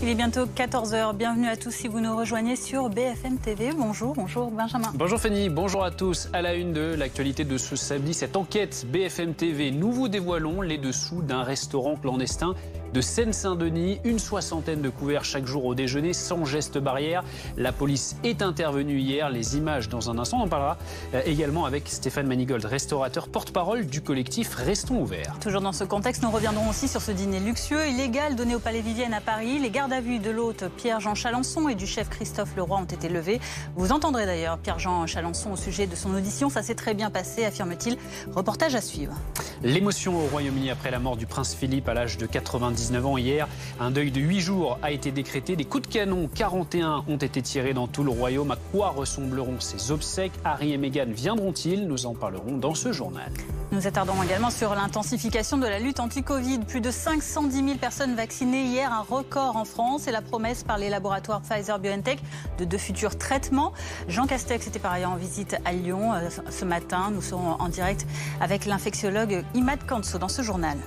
Il est bientôt 14 h. Bienvenue à tous si vous nous rejoignez sur BFM TV. Bonjour Benjamin. Bonjour Fanny, bonjour à tous. À la une de l'actualité de ce samedi, cette enquête BFM TV. Nous vous dévoilons les dessous d'un restaurant clandestin de Seine-Saint-Denis. Une soixantaine de couverts chaque jour au déjeuner, sans geste barrière. La police est intervenue hier. Les images dans un instant. On en parlera également avec Stéphane Manigold, restaurateur porte-parole du collectif Restons ouverts. Toujours dans ce contexte, nous reviendrons aussi sur ce dîner luxueux, illégal, donné au Palais Vivienne à Paris. Les gardes à vue de l'hôte Pierre-Jean Chalençon et du chef Christophe Leroy ont été levés. Vous entendrez d'ailleurs Pierre-Jean Chalençon au sujet de son audition. Ça s'est très bien passé, affirme-t-il. Reportage à suivre. L'émotion au Royaume-Uni après la mort du prince Philippe à l'âge de 99 ans hier. Un deuil de 8 jours a été décrété. Des coups de canon, 41, ont été tirés dans tout le royaume. À quoi ressembleront ces obsèques? Harry et Meghan viendront-ils? Nous en parlerons dans ce journal. Nous attardons également sur l'intensification de la lutte anti-Covid. Plus de 510 000 personnes vaccinées hier, un record en France. Et la promesse par les laboratoires Pfizer-BioNTech de deux futurs traitements. Jean Castex était par ailleurs en visite à Lyon ce matin. Nous serons en direct avec l'infectiologue Imad Kanso dans ce journal.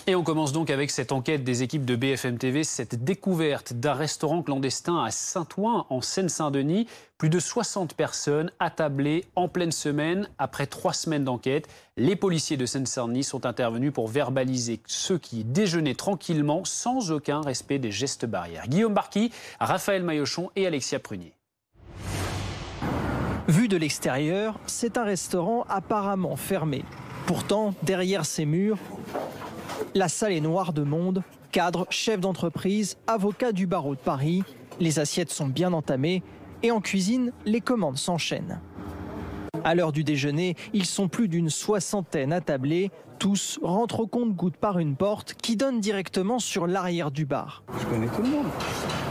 Et on commence donc avec cette enquête des équipes de BFM TV, cette découverte d'un restaurant clandestin à Saint-Ouen, en Seine-Saint-Denis. Plus de 60 personnes attablées en pleine semaine. Après 3 semaines d'enquête, les policiers de Seine-Saint-Denis sont intervenus pour verbaliser ceux qui déjeunaient tranquillement sans aucun respect des gestes barrières. Guillaume Barqui, Raphaël Maillochon et Alexia Prunier. Vu de l'extérieur, c'est un restaurant apparemment fermé. Pourtant, derrière ces murs, la salle est noire de monde. Cadres, chefs d'entreprise, avocats du barreau de Paris. Les assiettes sont bien entamées et en cuisine, les commandes s'enchaînent. À l'heure du déjeuner, ils sont plus d'une soixantaine attablés. Tous rentrent au compte-gouttes par une porte qui donne directement sur l'arrière du bar. Je connais tout le monde.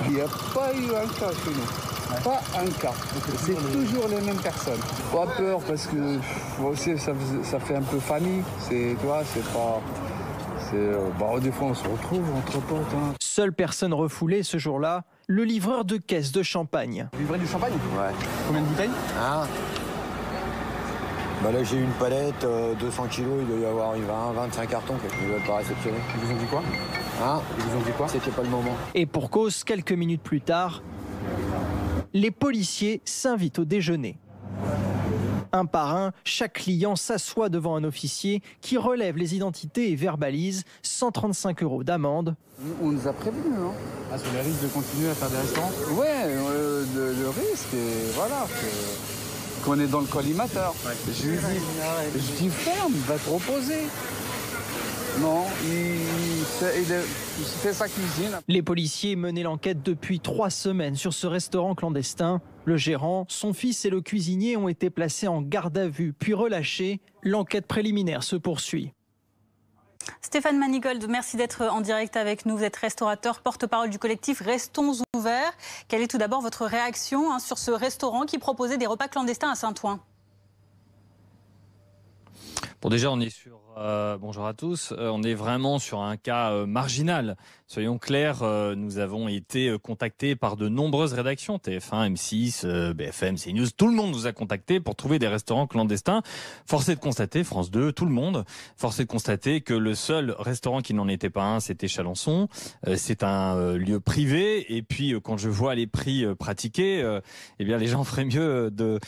Il n'y a pas eu un cas chez nous. Pas un cas. C'est toujours les mêmes personnes. Pas peur parce que aussi, ça fait un peu famille. C'est pas... des fois on se retrouve entre potes. Seule personne refoulée ce jour-là, le livreur de caisse de champagne. Livré du champagne? Ouais. Combien de bouteilles? Là j'ai une palette, 200 kilos, il doit y avoir 25 cartons, il doit pas réceptionner. Ils vous ont dit quoi? Ils vous ont dit quoi? C'était pas le moment. Et pour cause, quelques minutes plus tard, les policiers s'invitent au déjeuner. Un par un, chaque client s'assoit devant un officier qui relève les identités et verbalise 135 € d'amende. On nous a prévenus, hein. Sur les risques de continuer à faire des restaurants? Ouais, le risque, et voilà. Qu'on est dans le collimateur. Ouais. Je lui dis ferme, va te reposer. Non, il fait sa cuisine. Les policiers menaient l'enquête depuis 3 semaines sur ce restaurant clandestin. Le gérant, son fils et le cuisinier ont été placés en garde à vue, puis relâchés. L'enquête préliminaire se poursuit. Stéphane Manigold, merci d'être en direct avec nous. Vous êtes restaurateur, porte-parole du collectif Restons ouverts. Quelle est tout d'abord votre réaction sur ce restaurant qui proposait des repas clandestins à Saint-Ouen? Bon, déjà, on est sur... bonjour à tous. On est vraiment sur un cas marginal. Soyons clairs, nous avons été contactés par de nombreuses rédactions, TF1, M6, BFM, CNews. Tout le monde nous a contactés pour trouver des restaurants clandestins. Force est de constater, France 2, tout le monde, force est de constater que le seul restaurant qui n'en était pas un, c'était Chalençon. C'est un lieu privé. Et puis, quand je vois les prix pratiqués, eh bien, les gens feraient mieux de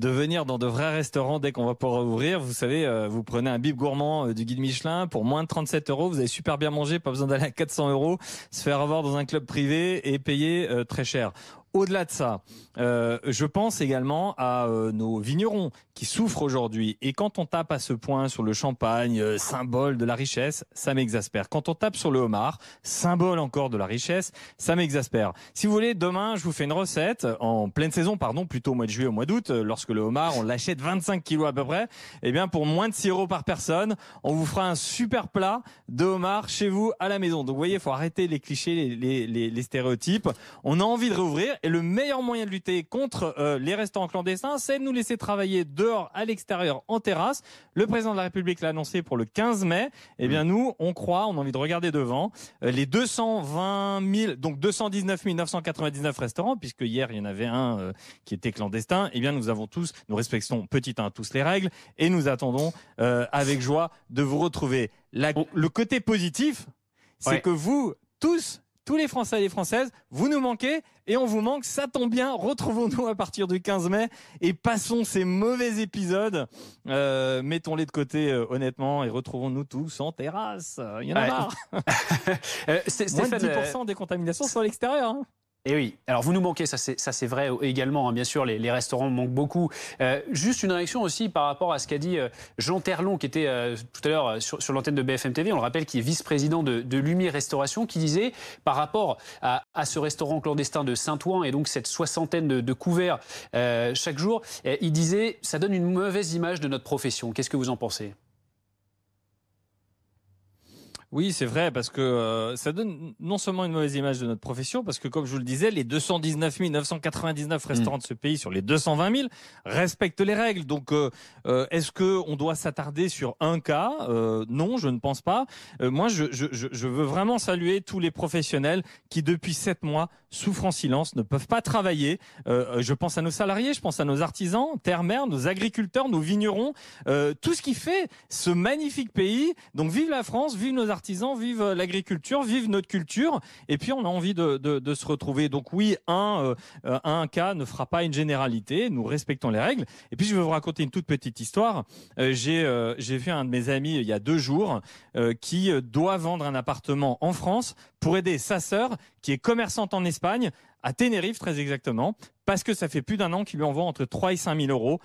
venir dans de vrais restaurants dès qu'on va pouvoir ouvrir. Vous savez, vous prenez un bib gourmand du guide Michelin pour moins de 37 €. Vous avez super bien mangé, pas besoin d'aller à 400 €. Se faire avoir dans un club privé et payer très cher. Au-delà de ça, je pense également à nos vignerons qui souffrent aujourd'hui. Et quand on tape à ce point sur le champagne, symbole de la richesse, ça m'exaspère. Quand on tape sur le homard, symbole encore de la richesse, ça m'exaspère. Si vous voulez, demain, je vous fais une recette, en pleine saison, plutôt au mois de juillet, au mois d'août, lorsque le homard, on l'achète 25 kilos à peu près, eh bien, pour moins de 6 € par personne, on vous fera un super plat de homard chez vous à la maison. Donc, vous voyez, il faut arrêter les clichés, les stéréotypes. On a envie de réouvrir. Et le meilleur moyen de lutter contre les restaurants clandestins, c'est de nous laisser travailler dehors, à l'extérieur, en terrasse. Le président de la République l'a annoncé pour le 15 mai. Eh bien, nous, on croit, on a envie de regarder devant. Les 219 999 restaurants, puisque hier, il y en avait un qui était clandestin. Eh bien, nous respectons petit 1 tous les règles et nous attendons avec joie de vous retrouver. Le côté positif, c'est que vous, tous les Français et les Françaises, vous nous manquez et on vous manque, ça tombe bien. Retrouvons-nous à partir du 15 mai et passons ces mauvais épisodes. Mettons-les de côté honnêtement et retrouvons-nous tous en terrasse. Il y en a marre. Moins de 10% des contaminations sont à l'extérieur. Hein. Et oui, alors vous nous manquez, ça c'est vrai également, hein, bien sûr, les restaurants manquent beaucoup. Juste une réaction aussi par rapport à ce qu'a dit Jean Terlon, qui était tout à l'heure sur l'antenne de BFM TV, on le rappelle, qui est vice-président de Lumière Restauration, qui disait, par rapport à ce restaurant clandestin de Saint-Ouen et donc cette soixantaine de couverts chaque jour, il disait, ça donne une mauvaise image de notre profession. Qu'est-ce que vous en pensez ? Oui, c'est vrai, parce que ça donne non seulement une mauvaise image de notre profession, parce que comme je vous le disais, les 219 999 restaurants de ce pays sur les 220 000 respectent les règles. Donc, est-ce qu'on doit s'attarder sur un cas ? Non, je ne pense pas. Moi, je veux vraiment saluer tous les professionnels qui, depuis 7 mois, souffrent en silence, ne peuvent pas travailler. Je pense à nos salariés, je pense à nos artisans, terre-mer, nos agriculteurs, nos vignerons, tout ce qui fait ce magnifique pays. Donc, vive la France, vive nos artisans, vive l'agriculture, vive notre culture. Et puis, on a envie de se retrouver. Donc oui, un cas ne fera pas une généralité. Nous respectons les règles. Et puis, je vais vous raconter une toute petite histoire. J'ai vu un de mes amis il y a 2 jours qui doit vendre un appartement en France pour aider sa sœur qui est commerçante en Espagne, à Tenerife très exactement, parce que ça fait plus d'1 an qu'il lui envoie entre 3 et 5 000 euros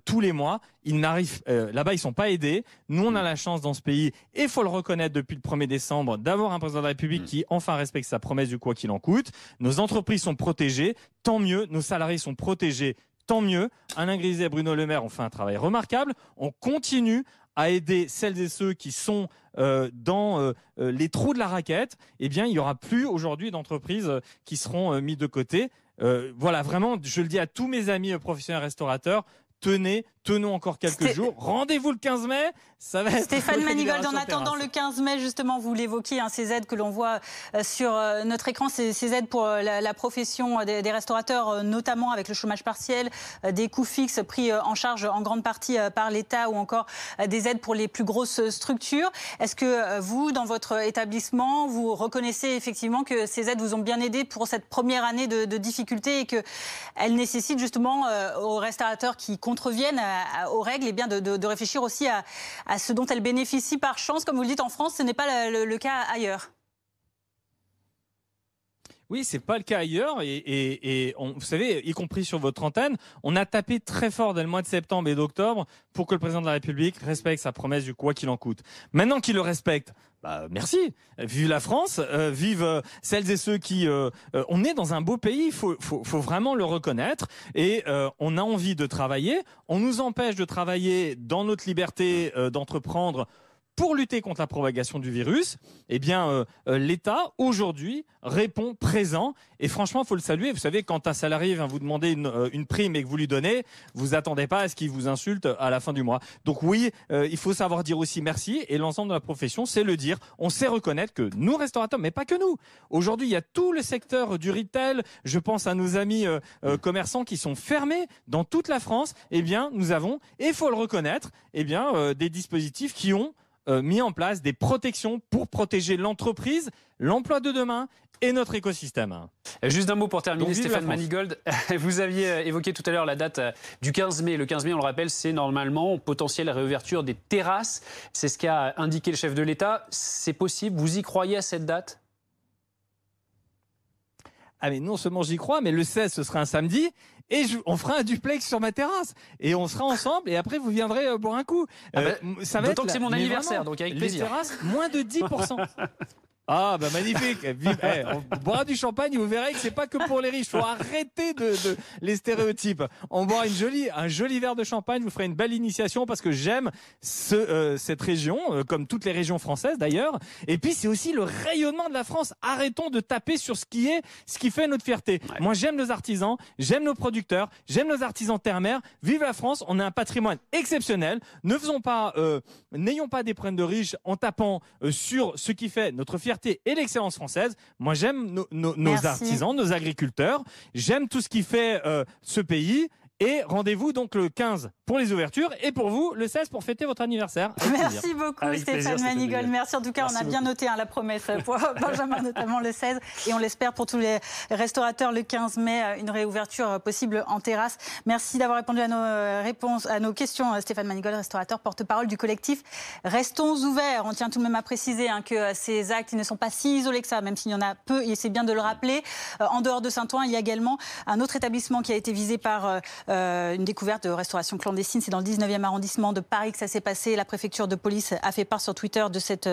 tous les mois. Ils n'arrivent là-bas, ils sont pas aidés. Nous, on a la chance dans ce pays, et il faut le reconnaître depuis le 1er décembre, d'avoir un président de la République qui enfin respecte sa promesse du quoi qu'il en coûte. Nos entreprises sont protégées, tant mieux. Nos salariés sont protégés, tant mieux. Alain Griset et Bruno Le Maire ont fait un travail remarquable. On continue à aider celles et ceux qui sont dans les trous de la raquette. Eh bien, il n'y aura plus aujourd'hui d'entreprises qui seront mises de côté. Voilà, vraiment, je le dis à tous mes amis professionnels restaurateurs, tenons encore quelques jours. Rendez-vous le 15 mai. Ça va être Stéphane Manigold, en attendant le 15 mai, justement, vous l'évoquiez, hein, ces aides que l'on voit sur notre écran, ces aides pour la profession des restaurateurs, notamment avec le chômage partiel, des coûts fixes pris en charge en grande partie par l'État, ou encore des aides pour les plus grosses structures. Est-ce que vous, dans votre établissement, vous reconnaissez effectivement que ces aides vous ont bien aidé pour cette première année de difficultés et qu'elles nécessitent justement aux restaurateurs qui contreviennent aux règles, et bien de réfléchir aussi à ce dont elles bénéficient par chance? Comme vous le dites, en France, ce n'est pas le cas ailleurs. Oui, c'est pas le cas ailleurs, et vous savez, y compris sur votre antenne, on a tapé très fort dès le mois de septembre et d'octobre pour que le président de la République respecte sa promesse du quoi qu'il en coûte. Maintenant qu'il le respecte, merci. Vive la France, vive celles et ceux qui... on est dans un beau pays, il faut vraiment le reconnaître, et on a envie de travailler. On nous empêche de travailler dans notre liberté d'entreprendre pour lutter contre la propagation du virus. Eh bien, l'État, aujourd'hui, répond présent. Et franchement, il faut le saluer. Vous savez, quand un salarié vient vous demander une prime et que vous lui donnez, vous attendez pas à ce qu'il vous insulte à la fin du mois. Donc oui, il faut savoir dire aussi merci. Et l'ensemble de la profession sait le dire. On sait reconnaître que nous, restaurateurs, mais pas que nous. Aujourd'hui, il y a tout le secteur du retail. Je pense à nos amis commerçants qui sont fermés dans toute la France. Eh bien, nous avons, et il faut le reconnaître, eh bien, des dispositifs qui ont mis en place des protections pour protéger l'entreprise, l'emploi de demain et notre écosystème. Juste un mot pour terminer, Stéphane Manigold. Vous aviez évoqué tout à l'heure la date du 15 mai. Le 15 mai, on le rappelle, c'est normalement potentielle réouverture des terrasses. C'est ce qu'a indiqué le chef de l'État. C'est possible? Vous y croyez à cette date? Ah mais non seulement j'y crois, mais le 16, ce sera un samedi. Et on fera un duplex sur ma terrasse. Et on sera ensemble. Et après, vous viendrez boire un coup. Ça va d'autant que c'est mon anniversaire, donc avec plaisir. Les terrasses, moins de 10%. Ah bah magnifique. On boira du champagne et vous verrez que c'est pas que pour les riches. Faut arrêter de les stéréotypes. On boira un joli verre de champagne. Vous ferez une belle initiation parce que j'aime cette région, comme toutes les régions françaises d'ailleurs. Et puis c'est aussi le rayonnement de la France. Arrêtons de taper sur ce qui fait notre fierté. Ouais. Moi j'aime nos artisans, j'aime nos producteurs, j'aime nos artisans terre-mer. Vive la France. On a un patrimoine exceptionnel. N'ayons pas des problèmes de riches en tapant sur ce qui fait notre fierté et l'excellence française. Moi, j'aime nos artisans, nos agriculteurs. J'aime tout ce qui fait ce pays. Et rendez-vous donc le 15 pour les ouvertures et pour vous le 16 pour fêter votre anniversaire. Merci beaucoup Stéphane Manigold. Merci en tout cas, on a bien noté la promesse pour Benjamin notamment le 16 et on l'espère pour tous les restaurateurs le 15 mai, une réouverture possible en terrasse. Merci d'avoir répondu à nos questions Stéphane Manigold, restaurateur, porte-parole du collectif Restons ouverts. On tient tout de même à préciser que ces actes ils ne sont pas si isolés que ça, même s'il y en a peu et c'est bien de le rappeler. En dehors de Saint-Ouen, il y a également un autre établissement qui a été visé par une découverte de restauration clandestine. C'est dans le 19e arrondissement de Paris que ça s'est passé. La préfecture de police a fait part sur Twitter de cette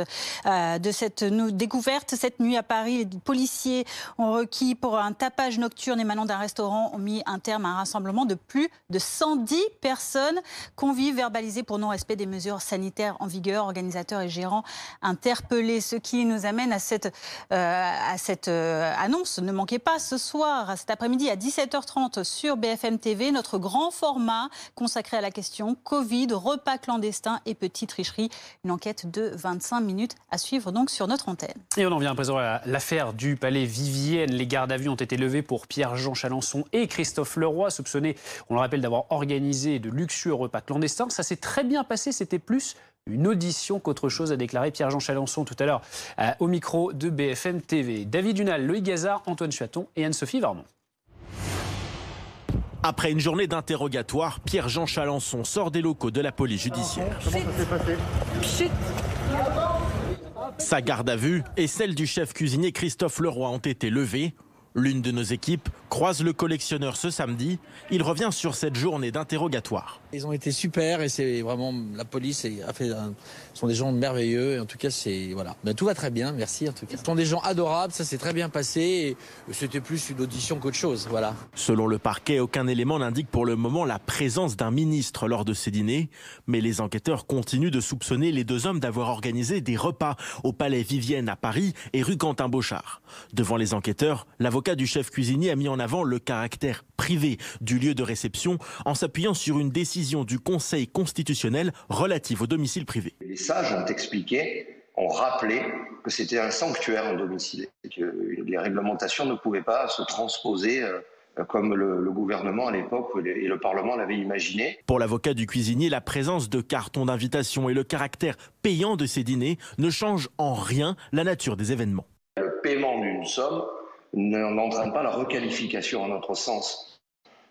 découverte. Cette nuit à Paris, les policiers ont requis pour un tapage nocturne émanant d'un restaurant ont mis un terme à un rassemblement de plus de 110 personnes. Convives verbalisés pour non-respect des mesures sanitaires en vigueur. Organisateurs et gérants interpellés. Ce qui nous amène à cette annonce. Ne manquez pas ce soir, cet après-midi à 17h30 sur BFM TV, notre grand format consacré à la question Covid, repas clandestins et petites tricheries. Une enquête de 25 minutes à suivre donc sur notre antenne. Et on en vient à présent à l'affaire du palais Vivienne. Les gardes à vue ont été levés pour Pierre-Jean Chalençon et Christophe Leroy, soupçonnés, on le rappelle, d'avoir organisé de luxueux repas clandestins. Ça s'est très bien passé, c'était plus une audition qu'autre chose, a déclaré Pierre-Jean Chalençon tout à l'heure au micro de BFM TV. David Dunal, Loïc Gazard, Antoine Chuaton et Anne-Sophie Varmont. Après une journée d'interrogatoire, Pierre-Jean Chalençon sort des locaux de la police judiciaire. Comment ça s'est passé ? Chut. Sa garde à vue et celle du chef cuisinier Christophe Leroy ont été levées. L'une de nos équipes croise le collectionneur ce samedi. Il revient sur cette journée d'interrogatoire. Ils ont été super et c'est vraiment la police sont des gens merveilleux. Et en tout cas, voilà. Ben, tout va très bien, merci en tout cas. Ce sont des gens adorables, ça s'est très bien passé. Et c'était plus une audition qu'autre chose, voilà. Selon le parquet, aucun élément n'indique pour le moment la présence d'un ministre lors de ces dîners. Mais les enquêteurs continuent de soupçonner les deux hommes d'avoir organisé des repas au palais Vivienne à Paris et rue Quentin-Bochard. Devant les enquêteurs, l'avocat du chef cuisinier a mis en avant le caractère privé du lieu de réception en s'appuyant sur une décision du Conseil constitutionnel relative au domicile privé. Les sages ont rappelé que c'était un sanctuaire en domicile et que les réglementations ne pouvaient pas se transposer comme le gouvernement à l'époque et le Parlement l'avaient imaginé. Pour l'avocat du cuisinier, la présence de cartons d'invitation et le caractère payant de ces dîners ne changent en rien la nature des événements. Le paiement d'une somme n'entraîne pas la requalification, à notre sens,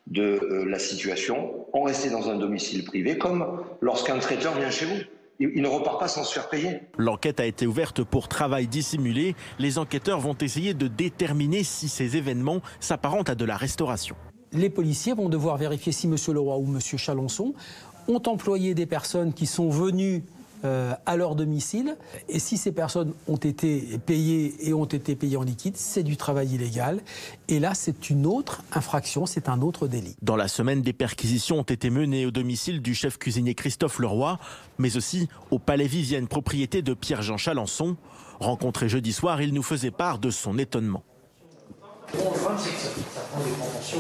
de la situation. On restait dans un domicile privé, comme lorsqu'un traiteur vient chez vous. Il ne repart pas sans se faire payer. L'enquête a été ouverte pour travail dissimulé. Les enquêteurs vont essayer de déterminer si ces événements s'apparentent à de la restauration. Les policiers vont devoir vérifier si M. Leroy ou M. Chalençon ont employé des personnes qui sont venues à leur domicile. Et si ces personnes ont été payées et ont été payées en liquide, c'est du travail illégal. Et là, c'est une autre infraction, c'est un autre délit. Dans la semaine, des perquisitions ont été menées au domicile du chef cuisinier Christophe Leroy, mais aussi au palais Vivienne, propriété de Pierre-Jean Chalençon. Rencontré jeudi soir, il nous faisait part de son étonnement. Bon, le problème, c'est que ça prend des proportions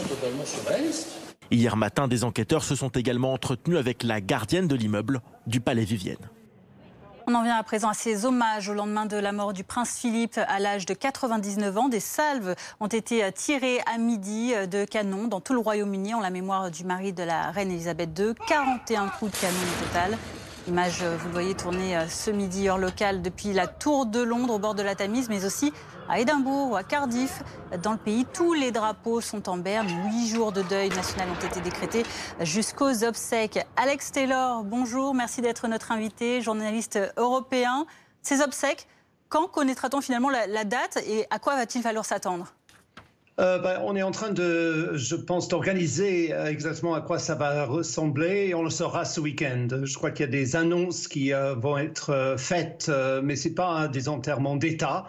totalement surréalistes. Hier matin, des enquêteurs se sont également entretenus avec la gardienne de l'immeuble du palais Vivienne. On en vient à présent à ces hommages au lendemain de la mort du prince Philippe à l'âge de 99 ans. Des salves ont été tirées à midi de canon dans tout le Royaume-Uni en la mémoire du mari de la reine Elisabeth II. 41 coups de canon au total. Image, vous le voyez, tournée ce midi heure locale depuis la Tour de Londres au bord de la Tamise, mais aussi à Édimbourg ou à Cardiff. Dans le pays, tous les drapeaux sont en berne. 8 jours de deuil national ont été décrétés jusqu'aux obsèques. Alex Taylor, bonjour, merci d'être notre invité, journaliste européen. Ces obsèques, quand connaîtra-t-on finalement la date et à quoi va-t-il falloir s'attendre ? On est en train je pense, d'organiser exactement à quoi ça va ressembler et on le saura ce week-end. Je crois qu'il y a des annonces qui vont être faites, mais ce n'est pas des enterrements d'État,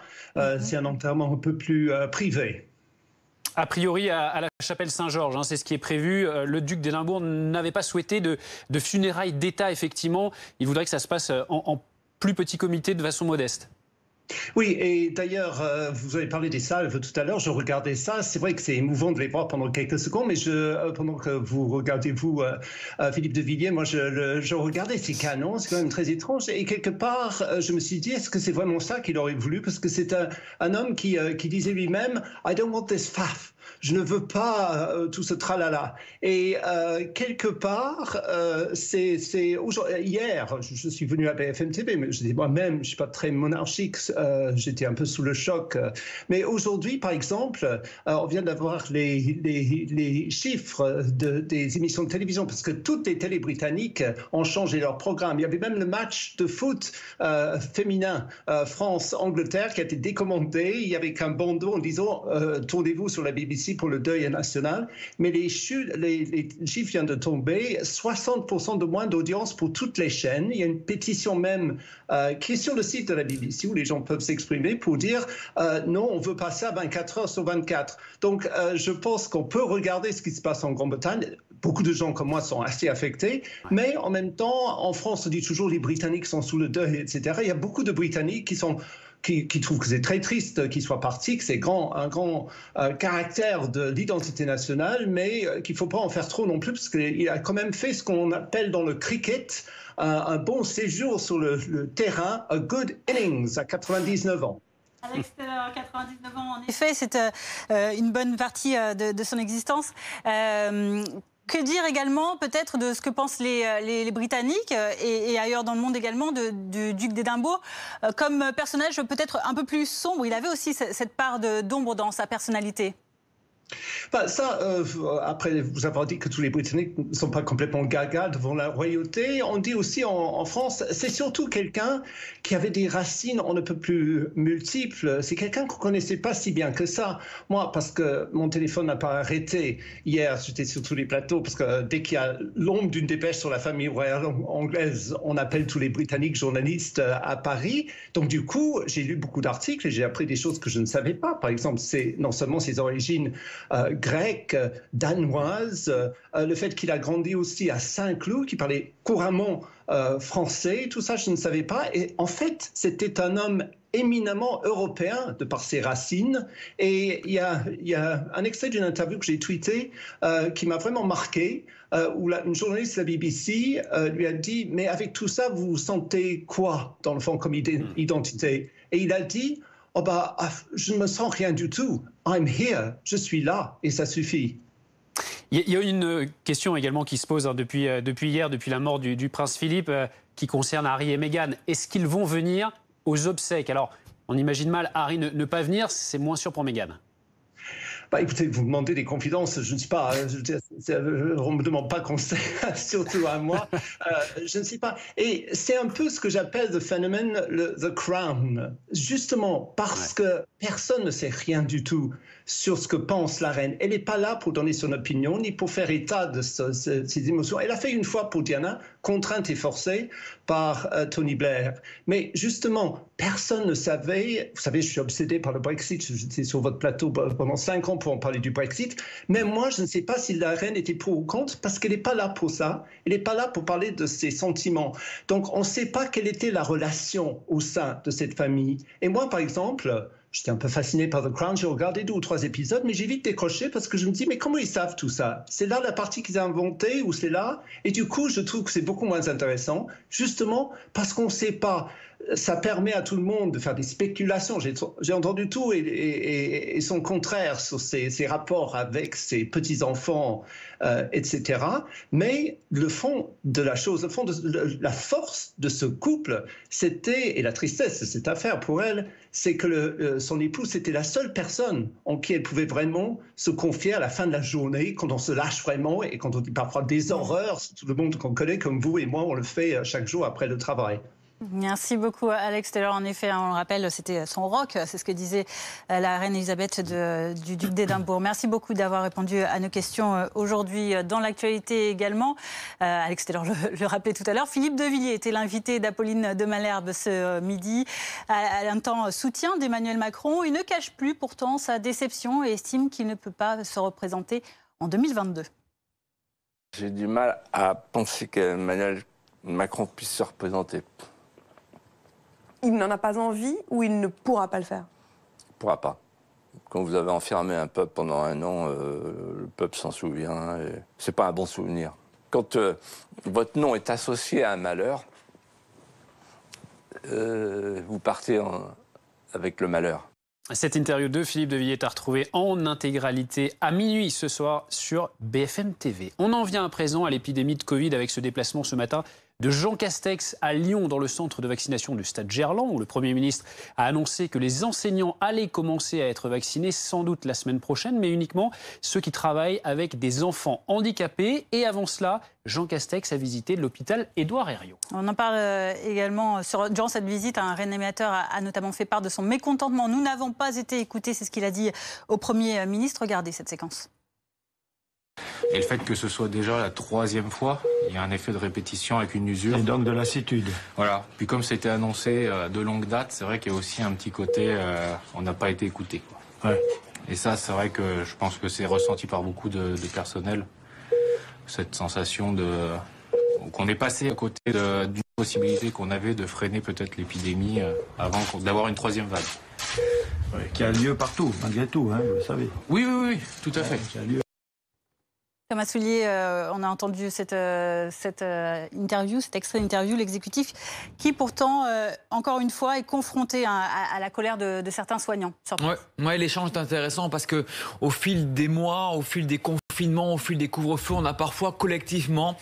c'est un enterrement un peu plus privé. A priori, à la chapelle Saint-Georges, c'est ce qui est prévu. Le duc d'Édimbourg n'avait pas souhaité de funérailles d'État, effectivement. Il voudrait que ça se passe en plus petit comité de façon modeste. Oui, et d'ailleurs, vous avez parlé des salves tout à l'heure, je regardais ça, c'est vrai que c'est émouvant de les voir pendant quelques secondes, mais pendant que vous regardez, Philippe de Villiers, moi je regardais ces canons, c'est quand même très étrange, et quelque part, je me suis dit, est-ce que c'est vraiment ça qu'il aurait voulu? Parce que c'est un homme qui disait lui-même, « I don't want this faff ». Je ne veux pas tout ce tralala. Et quelque part, hier, je suis venu à BFM TV, mais je dis moi-même, je ne suis pas très monarchique, j'étais un peu sous le choc. Mais aujourd'hui, par exemple, on vient d'avoir les chiffres des émissions de télévision, parce que toutes les télés britanniques ont changé leur programme. Il y avait même le match de foot féminin France-Angleterre qui a été décommandé. Il y avait qu'un bandeau en disant tournez-vous sur la BBC pour le deuil national, mais les chiffres viennent de tomber, 60% de moins d'audience pour toutes les chaînes. Il y a une pétition même qui est sur le site de la BBC où les gens peuvent s'exprimer pour dire non, on veut passer à 24 heures sur 24. Donc je pense qu'on peut regarder ce qui se passe en Grande-Bretagne. Beaucoup de gens comme moi sont assez affectés, mais en même temps, en France, on dit toujours les Britanniques sont sous le deuil, etc. Il y a beaucoup de Britanniques qui trouvent que c'est très triste qu'ils soient partis, que c'est un grand caractère de l'identité nationale, mais qu'il ne faut pas en faire trop non plus, parce qu'il a quand même fait ce qu'on appelle dans le cricket un bon séjour sur le terrain, a good innings, à 99 ans. Alex Taylor, 99 ans, en effet, c'est une bonne partie de son existence. Que dire également peut-être de ce que pensent les Britanniques et ailleurs dans le monde également du duc d'Édimbourg comme personnage peut-être un peu plus sombre. Il avait aussi cette part d'ombre dans sa personnalité. Après vous avoir dit que tous les Britanniques ne sont pas complètement gaga devant la royauté, on dit aussi en France, c'est surtout quelqu'un qui avait des racines on ne peut plus multiples. C'est quelqu'un qu'on ne connaissait pas si bien que ça. Moi, parce que mon téléphone n'a pas arrêté hier, j'étais sur tous les plateaux, parce que dès qu'il y a l'ombre d'une dépêche sur la famille royale anglaise, on appelle tous les Britanniques journalistes à Paris. Donc du coup, j'ai lu beaucoup d'articles et j'ai appris des choses que je ne savais pas. Par exemple, c'est non seulement ses origines grecque, danoise, le fait qu'il a grandi aussi à Saint-Cloud, qu'il parlait couramment français, tout ça je ne savais pas. Et en fait, c'était un homme éminemment européen de par ses racines. Et il y a un extrait d'une interview que j'ai tweetée qui m'a vraiment marqué, où une journaliste de la BBC lui a dit « Mais avec tout ça, vous sentez quoi dans le fond comme identité ?» Et il a dit « Oh je ne me sens rien du tout. I'm here. Je suis là. Et ça suffit. » Il y a une question également qui se pose depuis hier, depuis la mort du prince Philippe, qui concerne Harry et Meghan. Est-ce qu'ils vont venir aux obsèques? Alors, on imagine mal Harry ne pas venir, c'est moins sûr pour Meghan. Écoutez, vous me demandez des confidences, je ne sais pas, on ne me demande pas conseil, surtout à moi, je ne sais pas. Et c'est un peu ce que j'appelle the phenomenon, the crown, justement parce que personne ne sait rien du tout sur ce que pense la reine. Elle n'est pas là pour donner son opinion, ni pour faire état de ses émotions. Elle a fait une fois pour Diana, contrainte et forcée par Tony Blair. Mais justement, personne ne savait, vous savez, je suis obsédé par le Brexit, j'étais sur votre plateau pendant 5 ans pour en parler du Brexit, mais moi je ne sais pas si la reine était pour ou contre, parce qu'elle n'est pas là pour ça, elle n'est pas là pour parler de ses sentiments. Donc on ne sait pas quelle était la relation au sein de cette famille. Et moi par exemple, j'étais un peu fasciné par The Crown, j'ai regardé 2 ou 3 épisodes, mais j'ai vite décroché parce que je me dis, mais comment ils savent tout ça? C'est là la partie qu'ils ont inventée ou c'est là? Et du coup, je trouve que c'est beaucoup moins intéressant, justement parce qu'on ne sait pas. Ça permet à tout le monde de faire des spéculations. J'ai entendu tout et son contraire sur ses rapports avec ses petits-enfants, etc. Mais le fond de la chose, le fond de la force de ce couple, c'était, et la tristesse de cette affaire pour elle, c'est que son époux, c'était la seule personne en qui elle pouvait vraiment se confier à la fin de la journée, quand on se lâche vraiment et quand on dit parfois des horreurs, tout le monde qu'on connaît comme vous et moi, on le fait chaque jour après le travail. Merci beaucoup Alex Taylor. En effet, on le rappelle, c'était son rock, c'est ce que disait la reine Elisabeth du duc d'Édimbourg. Merci beaucoup d'avoir répondu à nos questions aujourd'hui. Dans l'actualité également, Alex Taylor le rappelait tout à l'heure, Philippe de Villiers était l'invité d'Apolline de Malherbe ce midi. À un temps soutien d'Emmanuel Macron, il ne cache plus pourtant sa déception et estime qu'il ne peut pas se représenter en 2022. J'ai du mal à penser qu'Emmanuel Macron puisse se représenter. Il n'en a pas envie ou il ne pourra pas le faire? Il ne pourra pas. Quand vous avez enfermé un peuple pendant 1 an, le peuple s'en souvient. C'est pas un bon souvenir. Quand votre nom est associé à un malheur, vous partez avec le malheur. Cette interview de Philippe de Villiers est à retrouver en intégralité à minuit ce soir sur BFM TV. On en vient à présent à l'épidémie de Covid avec ce déplacement ce matin de Jean Castex à Lyon dans le centre de vaccination du stade Gerland où le Premier ministre a annoncé que les enseignants allaient commencer à être vaccinés sans doute la semaine prochaine, mais uniquement ceux qui travaillent avec des enfants handicapés. Et avant cela, Jean Castex a visité l'hôpital Édouard Herriot. On en parle également durant cette visite. Un réanimateur a notamment fait part de son mécontentement. Nous n'avons pas été écoutés, c'est ce qu'il a dit au Premier ministre. Regardez cette séquence. Et le fait que ce soit déjà la 3e fois, il y a un effet de répétition avec une usure. Et donc de lassitude. Voilà. Puis comme c'était annoncé de longue date, c'est vrai qu'il y a aussi un petit côté, on n'a pas été écouté. Ouais. Et ça, c'est vrai que je pense que c'est ressenti par beaucoup de personnel. Cette sensation qu'on est passé à côté d'une possibilité qu'on avait de freiner peut-être l'épidémie avant d'avoir une 3e vague. Ouais, qui a lieu partout, malgré tout, hein, vous le savez. Oui, tout à fait. Qui a lieu. Thomas Soulier, on a entendu cette interview, cet extrait d'interview, l'exécutif, qui pourtant, encore une fois, est confronté à la colère de certains soignants. Ouais, l'échange est intéressant parce que au fil des mois, au fil des confinements, au fil des couvre-feux, on a parfois collectivement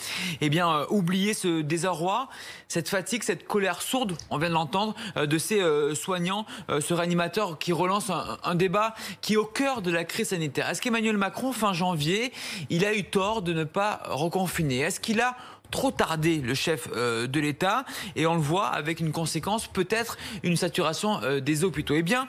oublié ce désarroi, cette fatigue, cette colère sourde, on vient de l'entendre, de ces soignants, ce réanimateur qui relance un débat qui est au cœur de la crise sanitaire. Est-ce qu'Emmanuel Macron, fin janvier, il a eu tort de ne pas reconfiner? Est-ce qu'il a trop tardé, le chef de l'État? Et on le voit avec une conséquence, peut-être une saturation des hôpitaux. Eh bien,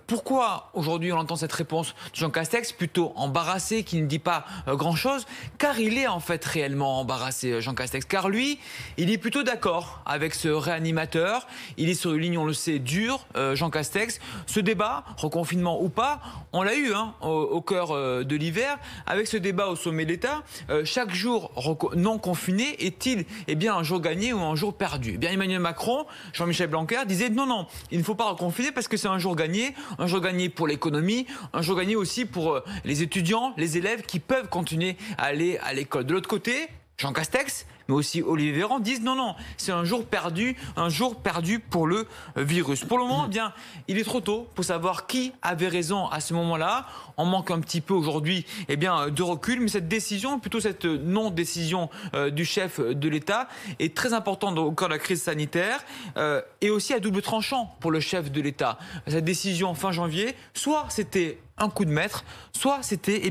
pourquoi aujourd'hui on entend cette réponse de Jean Castex, plutôt embarrassé, qui ne dit pas grand-chose? Car il est en fait réellement embarrassé, Jean Castex. Car lui, il est plutôt d'accord avec ce réanimateur. Il est sur une ligne, on le sait, dure, Jean Castex. Ce débat, reconfinement ou pas, on l'a eu au cœur de l'hiver, avec ce débat au sommet de l'État. Chaque jour non confiné est-il un jour gagné ou un jour perdu? Emmanuel Macron, Jean-Michel Blanquer disait non, il ne faut pas reconfiner parce que c'est un jour gagné pour l'économie, un jour gagné aussi pour les étudiants, les élèves qui peuvent continuer à aller à l'école. De l'autre côté, Jean Castex, mais aussi Olivier Véran disent non, c'est un jour perdu pour le virus. Pour le moment, il est trop tôt pour savoir qui avait raison à ce moment-là. On manque un petit peu aujourd'hui de recul, mais cette décision, plutôt cette non-décision du chef de l'État est très importante au cœur de la crise sanitaire et aussi à double tranchant pour le chef de l'État. Cette décision fin janvier, soit c'était un coup de maître, soit c'était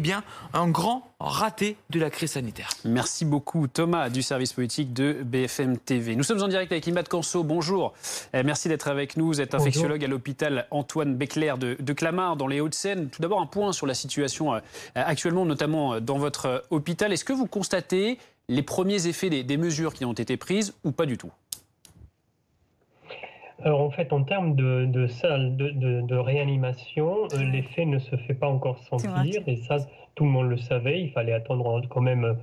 un grand raté de la crise sanitaire. Merci beaucoup Thomas du service politique de BFM TV. Nous sommes en direct avec Imad Kanso. Bonjour. Merci d'être avec nous. Vous êtes infectiologue à l'hôpital Antoine Becler de Clamart dans les Hauts-de-Seine. Tout d'abord un point sur la situation actuellement, notamment dans votre hôpital. Est-ce que vous constatez les premiers effets des mesures qui ont été prises ou pas du tout? Alors en fait, en termes de salles de réanimation, l'effet ne se fait pas encore sentir. Et ça, tout le monde le savait. Il fallait attendre quand même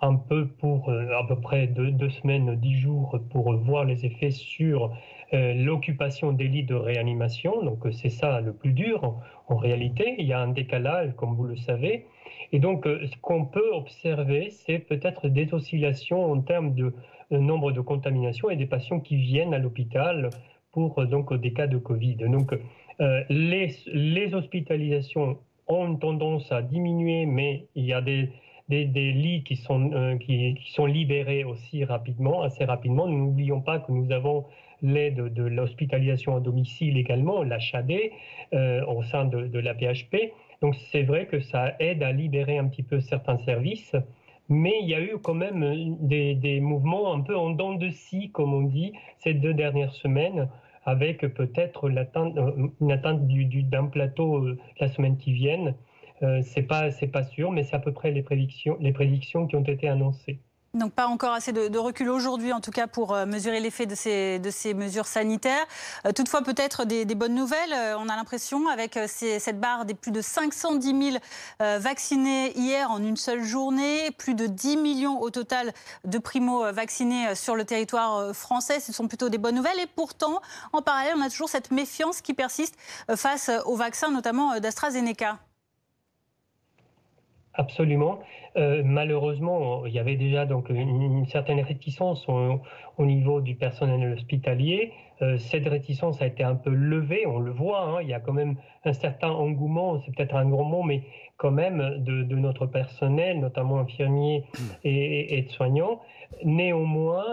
un peu pour à peu près 2 semaines, 10 jours pour voir les effets sur l'occupation des lits de réanimation. Donc c'est ça le plus dur en réalité. Il y a un décalage, comme vous le savez. Et donc ce qu'on peut observer, c'est peut-être des oscillations en termes de nombre de contaminations et des patients qui viennent à l'hôpital pour des cas de Covid. Donc les hospitalisations ont tendance à diminuer, mais il y a des lits qui sont libérés aussi assez rapidement. Nous n'oublions pas que nous avons l'aide de l'hospitalisation à domicile également, l'HAD, au sein de la PHP. Donc c'est vrai que ça aide à libérer un petit peu certains services, Mais il y a eu quand même des mouvements un peu en dents de scie, comme on dit, ces 2 dernières semaines, avec peut-être une atteinte d'un plateau la semaine qui vient. C'est pas sûr, mais c'est à peu près les prédictions qui ont été annoncées. Donc pas encore assez de recul aujourd'hui, en tout cas, pour mesurer l'effet de ces mesures sanitaires. Toutefois, peut-être des bonnes nouvelles. On a l'impression, avec cette barre des plus de 510 000 vaccinés hier en une seule journée, plus de 10 millions au total de primo-vaccinés sur le territoire français. Ce sont plutôt des bonnes nouvelles. Et pourtant, en parallèle, on a toujours cette méfiance qui persiste face aux vaccins, notamment d'AstraZeneca. Absolument. Malheureusement, il y avait déjà donc une certaine réticence au niveau du personnel hospitalier. Cette réticence a été un peu levée, on le voit, hein, il y a quand même un certain engouement, c'est peut-être un grand mot, mais quand même de notre personnel, notamment infirmiers et aides-soignants. Néanmoins,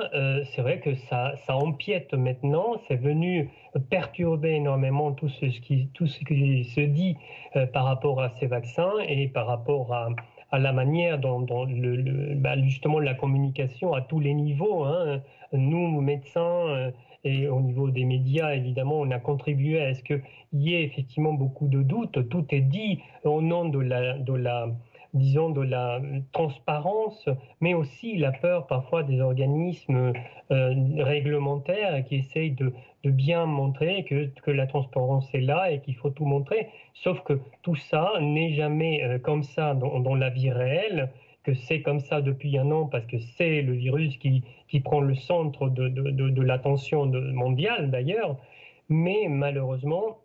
c'est vrai que ça empiète maintenant, c'est venu perturber énormément tout ce qui se dit par rapport à ces vaccins et par rapport à la manière dont justement la communication à tous les niveaux, hein. Nous, médecins, et au niveau des médias, évidemment, on a contribué à ce qu'il y ait effectivement beaucoup de doutes. Tout est dit au nom de la transparence, mais aussi la peur parfois des organismes réglementaires qui essayent de bien montrer que la transparence est là et qu'il faut tout montrer. Sauf que tout ça n'est jamais comme ça dans la vie réelle, que c'est comme ça depuis un an parce que c'est le virus qui prend le centre de l'attention mondiale d'ailleurs. Mais malheureusement,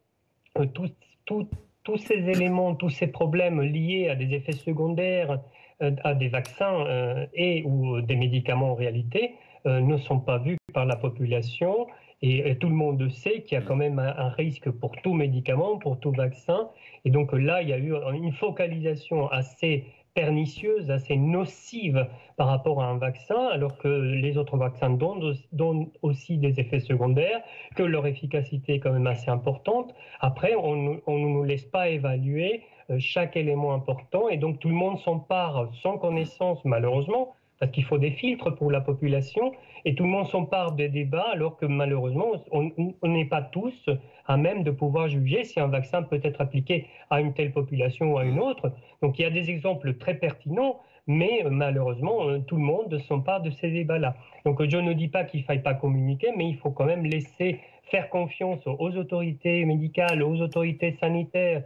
tous ces éléments, tous ces problèmes liés à des effets secondaires, à des vaccins ou des médicaments en réalité, ne sont pas vus par la population. Et tout le monde sait qu'il y a quand même un risque pour tout médicament, pour tout vaccin. Et donc là, il y a eu une focalisation assez pernicieuse, assez nocive par rapport à un vaccin, alors que les autres vaccins donnent aussi des effets secondaires, que leur efficacité est quand même assez importante. Après, on ne nous laisse pas évaluer chaque élément important, et donc tout le monde s'empare sans connaissance, malheureusement, parce qu'il faut des filtres pour la population, et tout le monde s'empare des débats, alors que malheureusement, on n'est pas tous à même de pouvoir juger si un vaccin peut être appliqué à une telle population ou à une autre. Donc il y a des exemples très pertinents, mais malheureusement, tout le monde s'empare de ces débats-là. Donc je ne dis pas qu'il ne faille pas communiquer, mais il faut quand même laisser faire confiance aux autorités médicales, aux autorités sanitaires.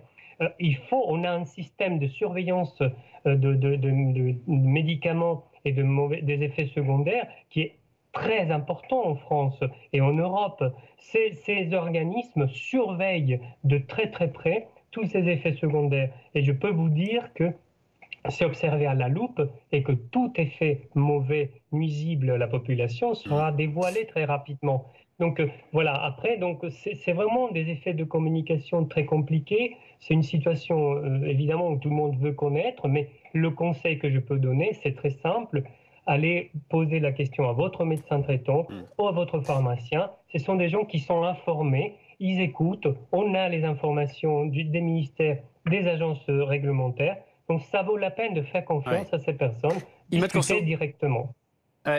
On a un système de surveillance de médicaments et des effets secondaires qui est très important en France et en Europe. Ces organismes surveillent de très très près tous ces effets secondaires. Et je peux vous dire que c'est observé à la loupe et que tout effet mauvais, nuisible à la population sera dévoilé très rapidement. Donc voilà, après, donc, c'est vraiment des effets de communication très compliqués. C'est une situation évidemment où tout le monde veut connaître, mais le conseil que je peux donner, c'est très simple. Allez poser la question à votre médecin traitant ou à votre pharmacien. Ce sont des gens qui sont informés, ils écoutent, on a les informations des ministères, des agences réglementaires. Donc ça vaut la peine de faire confiance à ces personnes, discuter directement.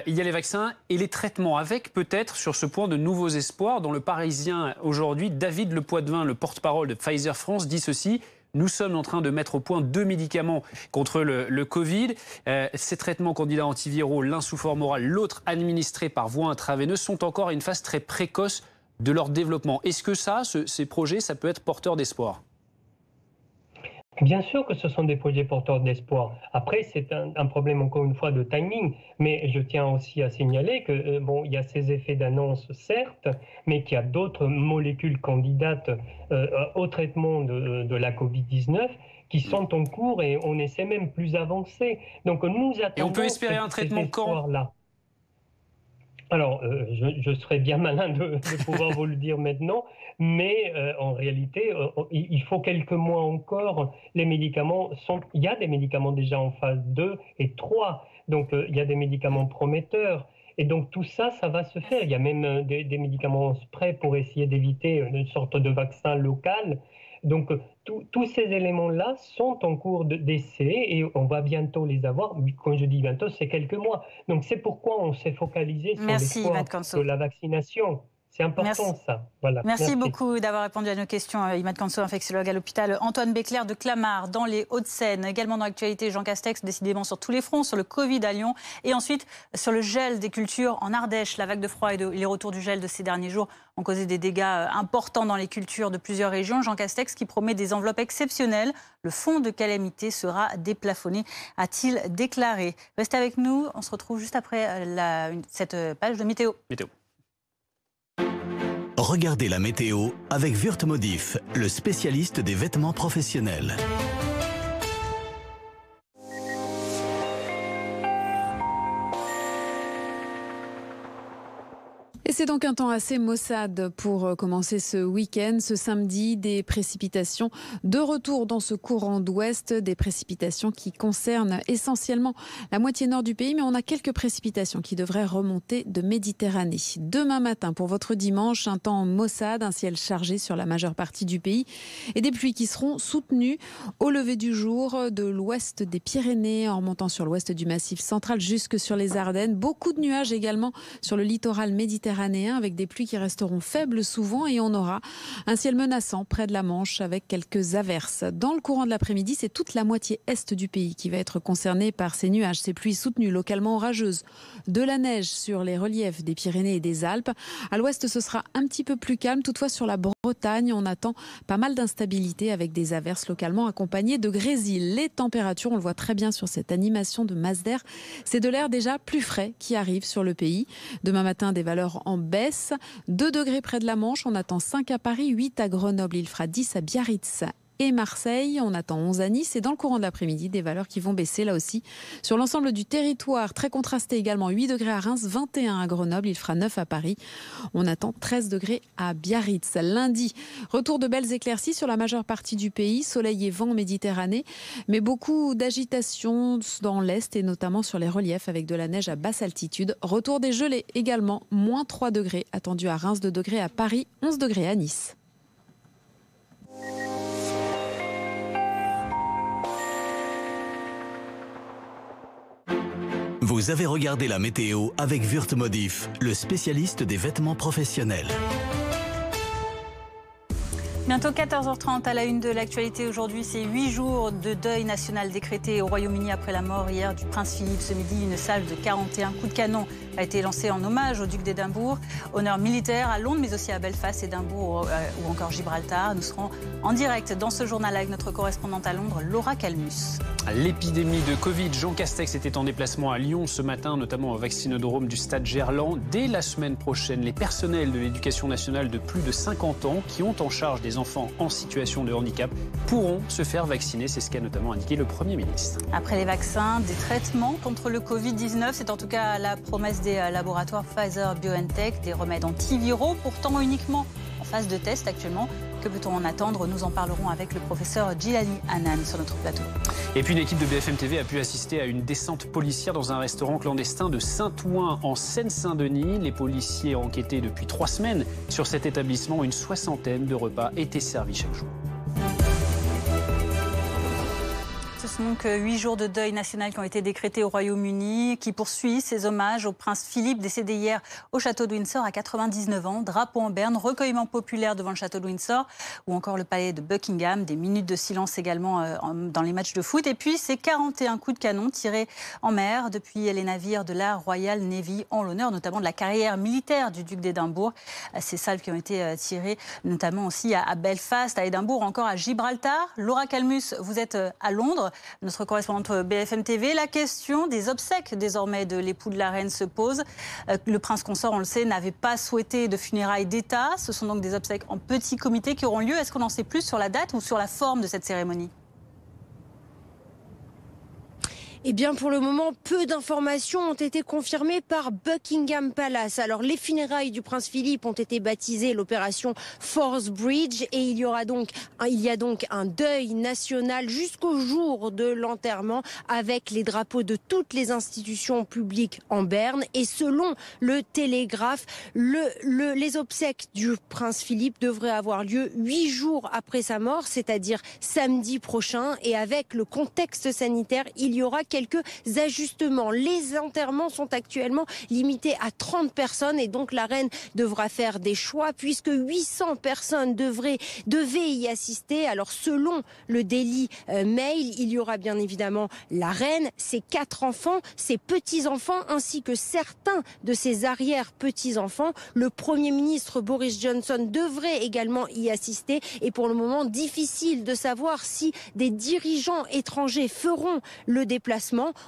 Il y a les vaccins et les traitements, avec peut-être sur ce point de nouveaux espoirs. Dans Le Parisien aujourd'hui, David Le Poitvin, le porte-parole de Pfizer France, dit ceci: nous sommes en train de mettre au point 2 médicaments contre le Covid. Ces traitements candidats antiviraux, l'un sous forme orale, l'autre administré par voie intraveineuse, sont encore à une phase très précoce de leur développement. Est-ce que ces projets, ça peut être porteur d'espoir ? Bien sûr que ce sont des projets porteurs d'espoir. Après, c'est un problème, encore une fois, de timing. Mais je tiens aussi à signaler que il y a ces effets d'annonce, certes, mais qu'il y a d'autres molécules candidates au traitement de la Covid-19 qui sont en cours et on essaie même plus avancé. Donc nous attendons. Et on peut espérer un traitement quand ? Alors, je serais bien malin de pouvoir vous le dire maintenant, mais en réalité, il faut quelques mois encore. Les médicaments il y a des médicaments déjà en phase 2 et 3, donc il y a des médicaments prometteurs. Et donc tout ça, ça va se faire. Il y a même des médicaments prêts pour essayer d'éviter une sorte de vaccin local. Donc, tous ces éléments-là sont en cours d'essai et on va bientôt les avoir. Quand je dis bientôt, c'est quelques mois. Donc, c'est pourquoi on s'est focalisé sur l'effort de la vaccination. C'est important ça. Voilà. Merci beaucoup d'avoir répondu à nos questions. Imad Kanso, infectiologue à l'hôpital Antoine Béclair de Clamart, dans les Hauts-de-Seine. Également dans l'actualité, Jean Castex, décidément sur tous les fronts, sur le Covid à Lyon. Et ensuite, sur le gel des cultures en Ardèche. La vague de froid et les retours du gel de ces derniers jours ont causé des dégâts importants dans les cultures de plusieurs régions. Jean Castex qui promet des enveloppes exceptionnelles. Le fonds de calamité sera déplafonné, a-t-il déclaré. Restez avec nous, on se retrouve juste après cette page de météo. Regardez la météo avec Wurtmodif, le spécialiste des vêtements professionnels. Et c'est donc un temps assez maussade pour commencer ce week-end. Ce samedi, des précipitations de retour dans ce courant d'ouest, des précipitations qui concernent essentiellement la moitié nord du pays, mais on a quelques précipitations qui devraient remonter de Méditerranée. Demain matin, pour votre dimanche, un temps maussade, un ciel chargé sur la majeure partie du pays et des pluies qui seront soutenues au lever du jour de l'ouest des Pyrénées, en remontant sur l'ouest du Massif central jusque sur les Ardennes. Beaucoup de nuages également sur le littoral méditerranéen, avec des pluies qui resteront faibles souvent, et on aura un ciel menaçant près de la Manche avec quelques averses. Dans le courant de l'après-midi, c'est toute la moitié est du pays qui va être concernée par ces nuages, ces pluies soutenues, localement orageuses. De la neige sur les reliefs des Pyrénées et des Alpes. À l'ouest, ce sera un petit peu plus calme. Toutefois, sur la Bretagne, on attend pas mal d'instabilité avec des averses localement accompagnées de grésil. Les températures, on le voit très bien sur cette animation de masse d'air, c'est de l'air déjà plus frais qui arrive sur le pays. Demain matin, des valeurs en baisse. 2 degrés près de la Manche, on attend 5 à Paris, 8 à Grenoble, il fera 10 à Biarritz et Marseille. On attend 11 à Nice, et dans le courant de l'après-midi, des valeurs qui vont baisser là aussi. Sur l'ensemble du territoire, très contrasté également, 8 degrés à Reims, 21 à Grenoble, il fera 9 à Paris. On attend 13 degrés à Biarritz. Lundi, retour de belles éclaircies sur la majeure partie du pays, soleil et vent en Méditerranée, mais beaucoup d'agitation dans l'est et notamment sur les reliefs avec de la neige à basse altitude. Retour des gelées également, moins 3 degrés attendu à Reims, 2 degrés à Paris, 11 degrés à Nice. Vous avez regardé la météo avec Wurtmodif, le spécialiste des vêtements professionnels. Bientôt 14h30 à la une de l'actualité. Aujourd'hui, c'est 8 jours de deuil national décrété au Royaume-Uni après la mort hier du prince Philippe. Ce midi, une salve de 41 coups de canon a été lancée en hommage au duc d'Édimbourg. Honneur militaire à Londres, mais aussi à Belfast, Édimbourg ou encore Gibraltar. Nous serons en direct dans ce journal avec notre correspondante à Londres, Laura Calmus. L'épidémie de Covid. Jean Castex était en déplacement à Lyon ce matin, notamment au vaccinodrome du stade Gerland. Dès la semaine prochaine, les personnels de l'éducation nationale de plus de 50 ans qui ont en charge des enfants en situation de handicap pourront se faire vacciner. C'est ce qu'a notamment indiqué le Premier ministre. Après les vaccins, des traitements contre le Covid-19, c'est en tout cas la promesse des laboratoires Pfizer-BioNTech, des remèdes antiviraux, pourtant uniquement en phase de test actuellement. Que peut-on en attendre? Nous en parlerons avec le professeur Djilani Hannan sur notre plateau. Et puis une équipe de BFM TV a pu assister à une descente policière dans un restaurant clandestin de Saint-Ouen en Seine-Saint-Denis. Les policiers ont enquêté depuis 3 semaines sur cet établissement. Une 60aine de repas étaient servis chaque jour. Ce sont donc 8 jours de deuil national qui ont été décrétés au Royaume-Uni, qui poursuit ses hommages au prince Philippe, décédé hier au château de Windsor à 99 ans. Drapeau en berne, recueillement populaire devant le château de Windsor ou encore le palais de Buckingham. Des minutes de silence également dans les matchs de foot. Et puis ces 41 coups de canon tirés en mer depuis les navires de la Royal Navy en l'honneur notamment de la carrière militaire du duc d'Édimbourg. Ces salves qui ont été tirées notamment aussi à Belfast, à Édimbourg, encore à Gibraltar. Laura Calmus, vous êtes à Londres. Notre correspondante BFM TV, la question des obsèques désormais de l'époux de la reine se pose. Le prince consort, on le sait, n'avait pas souhaité de funérailles d'État. Ce sont donc des obsèques en petit comité qui auront lieu. Est-ce qu'on en sait plus sur la date ou sur la forme de cette cérémonie ? Eh bien, pour le moment, peu d'informations ont été confirmées par Buckingham Palace. Alors, les funérailles du prince Philippe ont été baptisées l'opération Forth Bridge et il y a donc un deuil national jusqu'au jour de l'enterrement avec les drapeaux de toutes les institutions publiques en berne. Et selon le Télégraphe, les obsèques du prince Philippe devraient avoir lieu 8 jours après sa mort, c'est-à-dire samedi prochain. Et avec le contexte sanitaire, il y aura quelques ajustements. Les enterrements sont actuellement limités à 30 personnes et donc la reine devra faire des choix puisque 800 personnes devaient y assister. Alors selon le Daily Mail, il y aura bien évidemment la reine, ses 4 enfants, ses petits-enfants ainsi que certains de ses arrière-petits-enfants. Le Premier ministre Boris Johnson devrait également y assister et pour le moment difficile de savoir si des dirigeants étrangers feront le déplacement.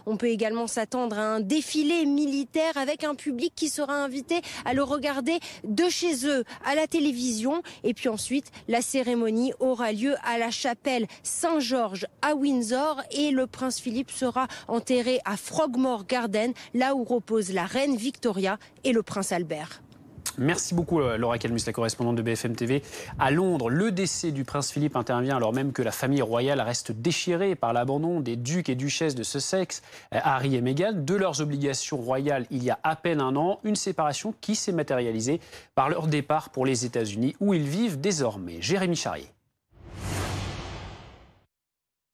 On peut également s'attendre à un défilé militaire avec un public qui sera invité à le regarder de chez eux à la télévision. Et puis ensuite, la cérémonie aura lieu à la chapelle Saint-Georges à Windsor et le prince Philippe sera enterré à Frogmore Garden, là où reposent la reine Victoria et le prince Albert. Merci beaucoup Laura Calmus, la correspondante de BFM TV. À Londres, le décès du prince Philippe intervient alors même que la famille royale reste déchirée par l'abandon des ducs et duchesses de Sussex, Harry et Meghan, de leurs obligations royales il y a à peine un an. Une séparation qui s'est matérialisée par leur départ pour les États-Unis où ils vivent désormais. Jérémy Charrier.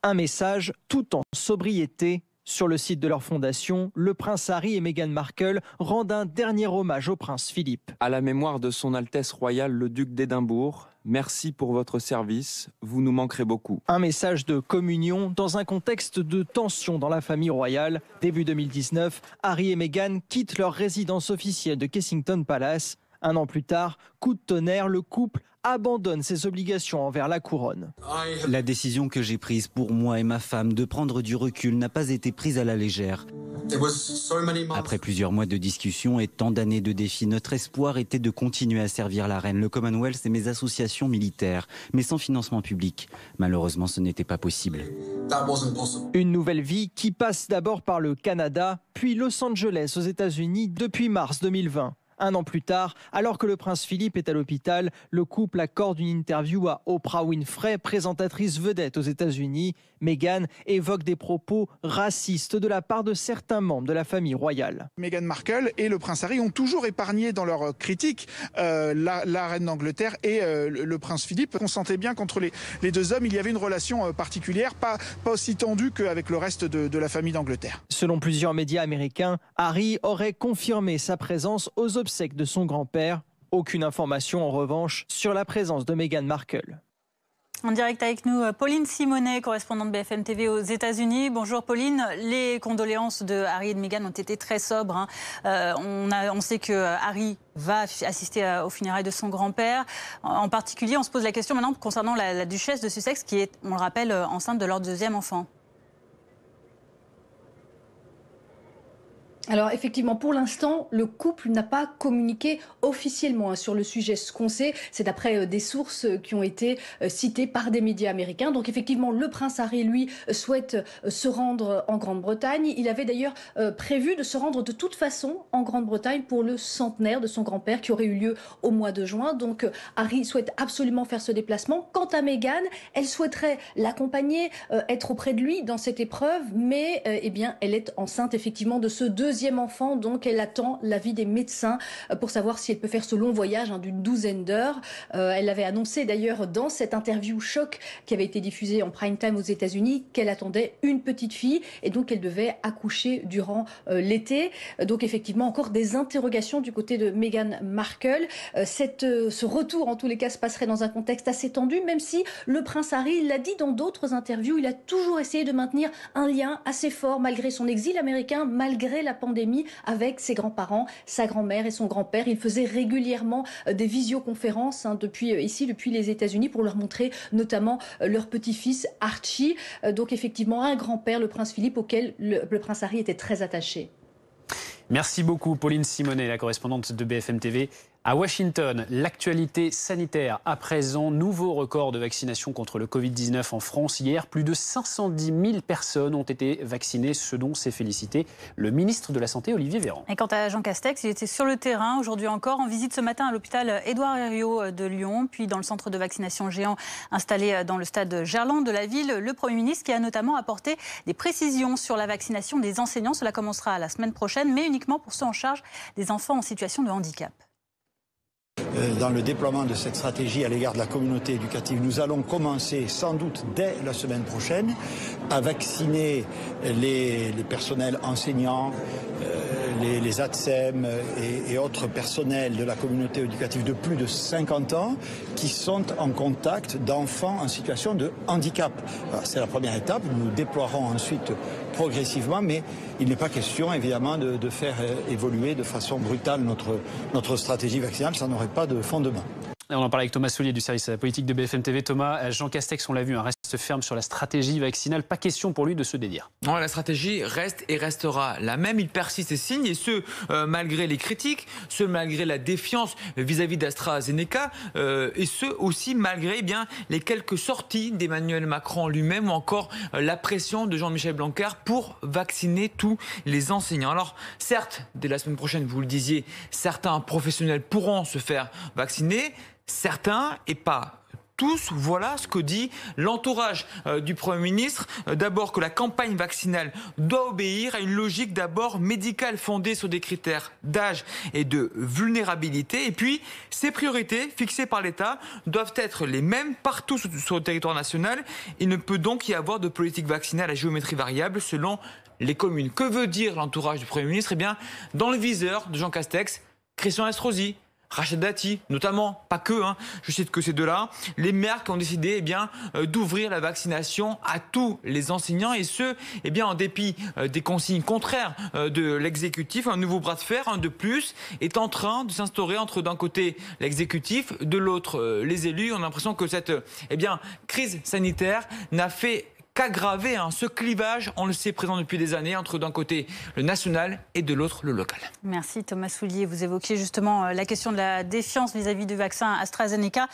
Un message tout en sobriété. Sur le site de leur fondation, le prince Harry et Meghan Markle rendent un dernier hommage au prince Philippe. À la mémoire de son Altesse royale le duc d'Édimbourg, merci pour votre service, vous nous manquerez beaucoup. Un message de communion dans un contexte de tension dans la famille royale. Début 2019, Harry et Meghan quittent leur résidence officielle de Kensington Palace. Un an plus tard, coup de tonnerre, le couple abandonne ses obligations envers la couronne. La décision que j'ai prise pour moi et ma femme de prendre du recul n'a pas été prise à la légère. Après plusieurs mois de discussions et tant d'années de défis, notre espoir était de continuer à servir la reine, le Commonwealth et mes associations militaires, mais sans financement public. Malheureusement, ce n'était pas possible. Une nouvelle vie qui passe d'abord par le Canada, puis Los Angeles aux États-Unis depuis mars 2020. Un an plus tard, alors que le prince Philippe est à l'hôpital, le couple accorde une interview à Oprah Winfrey, présentatrice vedette aux États-Unis. Meghan évoque des propos racistes de la part de certains membres de la famille royale. Meghan Markle et le prince Harry ont toujours épargné dans leurs critiques la reine d'Angleterre et le prince Philippe. On sentait bien qu'entre les deux hommes, il y avait une relation particulière, pas aussi tendue qu'avec le reste de la famille d'Angleterre. Selon plusieurs médias américains, Harry aurait confirmé sa présence aux obsèques de son grand-père. Aucune information en revanche sur la présence de Meghan Markle. En direct avec nous, Pauline Simonet, correspondante BFM TV aux États-Unis. Bonjour Pauline. Les condoléances de Harry et de Meghan ont été très sobres. On sait que Harry va assister aux funérailles de son grand-père. En particulier, on se pose la question maintenant concernant la duchesse de Sussex qui est, on le rappelle, enceinte de leur deuxième enfant. Alors effectivement, pour l'instant, le couple n'a pas communiqué officiellement sur le sujet. Ce qu'on sait, c'est d'après des sources qui ont été citées par des médias américains. Donc effectivement, le prince Harry, lui, souhaite se rendre en Grande-Bretagne. Il avait d'ailleurs prévu de se rendre de toute façon en Grande-Bretagne pour le centenaire de son grand-père qui aurait eu lieu au mois de juin. Donc Harry souhaite absolument faire ce déplacement. Quant à Meghan, elle souhaiterait l'accompagner, être auprès de lui dans cette épreuve, mais eh bien, elle est enceinte effectivement de ce deuxième enfant, donc elle attend l'avis des médecins pour savoir si elle peut faire ce long voyage d'une 12aine d'heures. Elle l'avait annoncé d'ailleurs dans cette interview choc qui avait été diffusée en prime time aux États-Unis qu'elle attendait une petite fille et donc elle devait accoucher durant l'été. Donc effectivement encore des interrogations du côté de Meghan Markle. Ce retour en tous les cas se passerait dans un contexte assez tendu, même si le prince Harry l'a dit dans d'autres interviews, il a toujours essayé de maintenir un lien assez fort malgré son exil américain, malgré la pandémie, avec ses grands-parents, sa grand-mère et son grand-père. Il faisait régulièrement des visioconférences depuis les États-Unis pour leur montrer notamment leur petit-fils Archie. Donc effectivement un grand-père, le prince Philippe, auquel le prince Harry était très attaché. Merci beaucoup Pauline Simonet, la correspondante de BFM TV À Washington, l'actualité sanitaire à présent. Nouveau record de vaccination contre le Covid-19 en France. Hier, plus de 510 000 personnes ont été vaccinées, ce dont s'est félicité le ministre de la Santé, Olivier Véran. Et quant à Jean Castex, il était sur le terrain aujourd'hui encore, en visite ce matin à l'hôpital Édouard Herriot de Lyon, puis dans le centre de vaccination géant installé dans le stade Gerland de la ville. Le Premier ministre qui a notamment apporté des précisions sur la vaccination des enseignants. Cela commencera la semaine prochaine, mais uniquement pour ceux en charge des enfants en situation de handicap. Dans le déploiement de cette stratégie à l'égard de la communauté éducative, nous allons commencer sans doute dès la semaine prochaine à vacciner les personnels enseignants, les ATSEM et autres personnels de la communauté éducative de plus de 50 ans qui sont en contact d'enfants en situation de handicap. C'est la première étape, nous déploierons ensuite progressivement, mais il n'est pas question évidemment de faire évoluer de façon brutale notre stratégie vaccinale, ça n'aurait pas de fondement. On en parle avec Thomas Soulier du service politique de BFM TV. Thomas, Jean Castex, on l'a vu, reste ferme sur la stratégie vaccinale. Pas question pour lui de se dédire. Non, la stratégie reste et restera la même. Il persiste et signe, et ce, malgré les critiques, ce, malgré la défiance vis-à-vis d'AstraZeneca, et ce, aussi, malgré les quelques sorties d'Emmanuel Macron lui-même, ou encore la pression de Jean-Michel Blanquer pour vacciner tous les enseignants. Alors, certes, dès la semaine prochaine, vous le disiez, certains professionnels pourront se faire vacciner. Certains, et pas tous, voilà ce que dit l'entourage du Premier ministre. D'abord que la campagne vaccinale doit obéir à une logique d'abord médicale fondée sur des critères d'âge et de vulnérabilité. Et puis, ces priorités fixées par l'État doivent être les mêmes partout sur le territoire national. Il ne peut donc y avoir de politique vaccinale à géométrie variable selon les communes. Que veut dire l'entourage du Premier ministre ? Eh bien, dans le viseur de Jean Castex, Christian Estrosi, Rachida Dati, notamment, pas que, je cite que ces deux-là, les maires qui ont décidé d'ouvrir la vaccination à tous les enseignants, et ce, en dépit des consignes contraires de l'exécutif. Un nouveau bras de fer, un de plus, est en train de s'instaurer entre d'un côté l'exécutif, de l'autre les élus. On a l'impression que cette crise sanitaire n'a fait qu'aggraver ce clivage, on le sait, présent depuis des années, entre d'un côté le national et de l'autre le local. Merci Thomas Soulier. Vous évoquiez justement la question de la défiance vis-à-vis du vaccin AstraZeneca.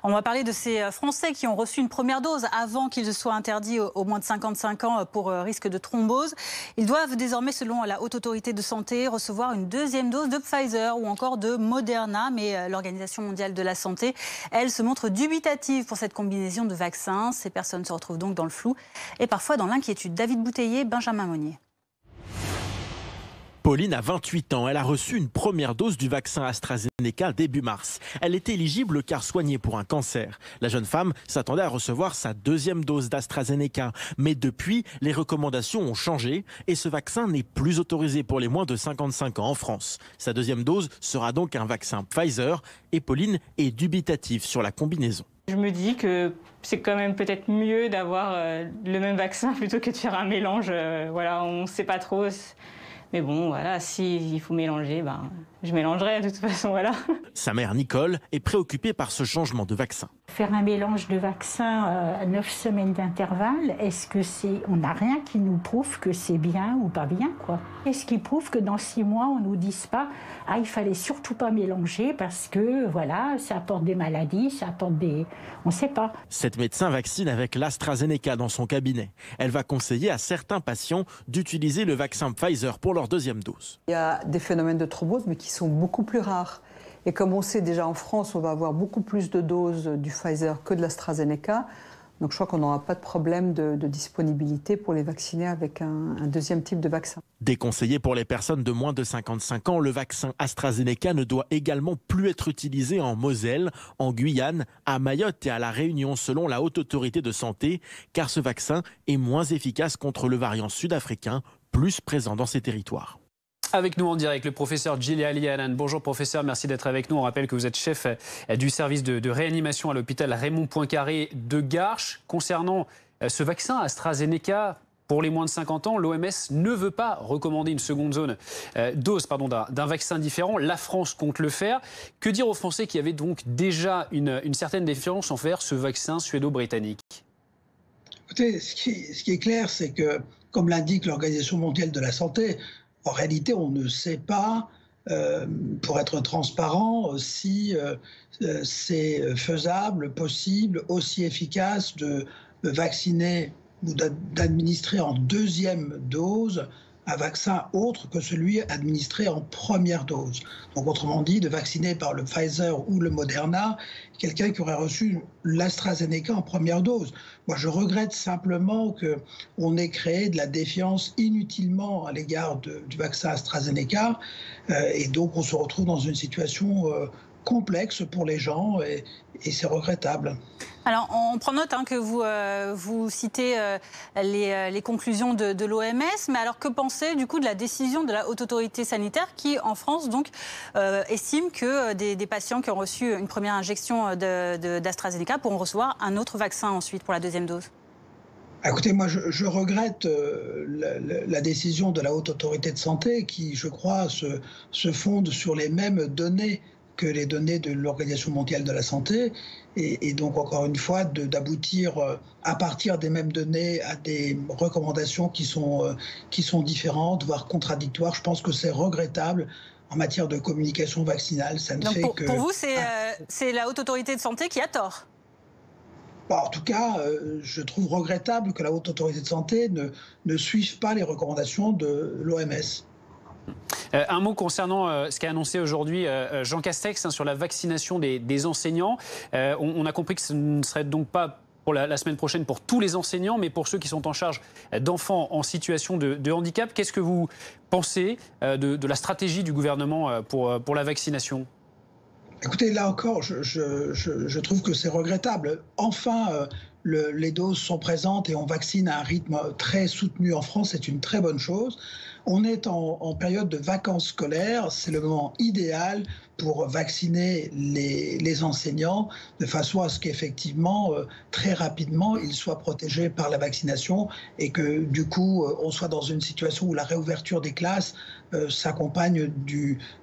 On va parler de ces Français qui ont reçu une première dose avant qu'il soit interdit aux moins de 55 ans pour risque de thrombose. Ils doivent désormais, selon la Haute Autorité de Santé, recevoir une deuxième dose de Pfizer ou encore de Moderna. Mais l'Organisation mondiale de la santé, elle, se montre dubitative pour cette combinaison de vaccins. Ces personnes se retrouvent donc dans le flou et parfois dans l'inquiétude. David Bouteiller, Benjamin Monnier. Pauline a 28 ans. Elle a reçu une première dose du vaccin AstraZeneca début mars. Elle est éligible car soignée pour un cancer. La jeune femme s'attendait à recevoir sa deuxième dose d'AstraZeneca. Mais depuis, les recommandations ont changé et ce vaccin n'est plus autorisé pour les moins de 55 ans en France. Sa deuxième dose sera donc un vaccin Pfizer et Pauline est dubitative sur la combinaison. Je me dis que c'est quand même peut-être mieux d'avoir le même vaccin plutôt que de faire un mélange. On ne sait pas trop. Mais bon, voilà, s'il faut mélanger, je mélangerai de toute façon, voilà. Sa mère Nicole est préoccupée par ce changement de vaccin. Faire un mélange de vaccins à 9 semaines d'intervalle, est-ce que on n'a rien qui nous prouve que c'est bien ou pas bien, quoi. Est-ce qui prouve que dans 6 mois, on nous dise pas, il fallait surtout pas mélanger parce que, voilà, ça apporte des maladies, ça apporte des... On ne sait pas. Cette médecin vaccine avec l'AstraZeneca dans son cabinet. Elle va conseiller à certains patients d'utiliser le vaccin Pfizer pour leur deuxième dose. Il y a des phénomènes de thrombose, mais qui sont beaucoup plus rares. Et comme on sait déjà en France, on va avoir beaucoup plus de doses du Pfizer que de l'AstraZeneca. Donc je crois qu'on n'aura pas de problème de disponibilité pour les vacciner avec un deuxième type de vaccin. Déconseillé pour les personnes de moins de 55 ans, le vaccin AstraZeneca ne doit également plus être utilisé en Moselle, en Guyane, à Mayotte et à La Réunion, selon la Haute Autorité de Santé, car ce vaccin est moins efficace contre le variant sud-africain, plus présent dans ces territoires. Avec nous en direct, le professeur Djily Ali Hannan. Bonjour professeur, merci d'être avec nous. On rappelle que vous êtes chef du service de réanimation à l'hôpital Raymond Poincaré de Garches. Concernant ce vaccin AstraZeneca, pour les moins de 50 ans, l'OMS ne veut pas recommander une seconde dose d'un vaccin différent. La France compte le faire. Que dire aux Français qui avaient donc déjà une certaine défiance envers ce vaccin suédo-britannique ? Écoutez, ce qui est clair, c'est que, comme l'indique l'Organisation mondiale de la santé, en réalité, on ne sait pas pour être transparent, si c'est faisable, possible, aussi efficace de vacciner ou d'administrer en deuxième dose un vaccin autre que celui administré en première dose. Donc autrement dit, de vacciner par le Pfizer ou le Moderna quelqu'un qui aurait reçu l'AstraZeneca en première dose. Moi, je regrette simplement qu'on ait créé de la défiance inutilement à l'égard du vaccin AstraZeneca et donc on se retrouve dans une situation complexe pour les gens et c'est regrettable. Alors, on prend note que vous citez les conclusions de l'OMS, mais alors que penser du coup de la décision de la Haute Autorité Sanitaire qui, en France, donc, estime que des patients qui ont reçu une première injection d'AstraZeneca pourront recevoir un autre vaccin ensuite pour la deuxième dose? Écoutez, moi je regrette la décision de la Haute Autorité de Santé qui, je crois, se fonde sur les mêmes données que les données de l'Organisation mondiale de la santé, et donc encore une fois d'aboutir à partir des mêmes données à des recommandations qui sont différentes, voire contradictoires. Je pense que c'est regrettable en matière de communication vaccinale. Ça ne donc fait pour vous, c'est la Haute Autorité de Santé qui a tort? Bon, en tout cas, je trouve regrettable que la Haute Autorité de Santé ne suive pas les recommandations de l'OMS. Un mot concernant ce qu'a annoncé aujourd'hui Jean Castex sur la vaccination des enseignants. On a compris que ce ne serait donc pas pour la semaine prochaine pour tous les enseignants, mais pour ceux qui sont en charge d'enfants en situation de handicap. Qu'est-ce que vous pensez de la stratégie du gouvernement pour la vaccination ? Écoutez, là encore, je trouve que c'est regrettable. Enfin, les doses sont présentes et on vaccine à un rythme très soutenu en France, c'est une très bonne chose. On est en période de vacances scolaires, c'est le moment idéal pour vacciner les enseignants de façon à ce qu'effectivement, très rapidement, ils soient protégés par la vaccination et que du coup, on soit dans une situation où la réouverture des classes s'accompagne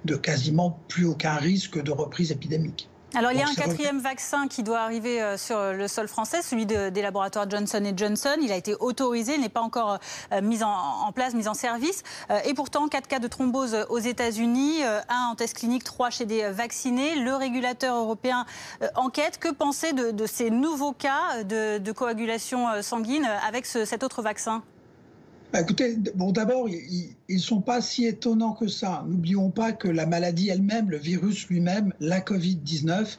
de quasiment plus aucun risque de reprise épidémique. Alors, il y a un quatrième vaccin qui doit arriver sur le sol français, celui des laboratoires Johnson & Johnson. Il a été autorisé, il n'est pas encore mis en place, mis en service. Et pourtant, 4 cas de thrombose aux États-Unis, 1 en test clinique, 3 chez des vaccinés. Le régulateur européen enquête. Que penser de ces nouveaux cas de coagulation sanguine avec cet autre vaccin ? Écoutez, bon, d'abord, ils ne sont pas si étonnants que ça. N'oublions pas que la maladie elle-même, le virus lui-même, la Covid-19,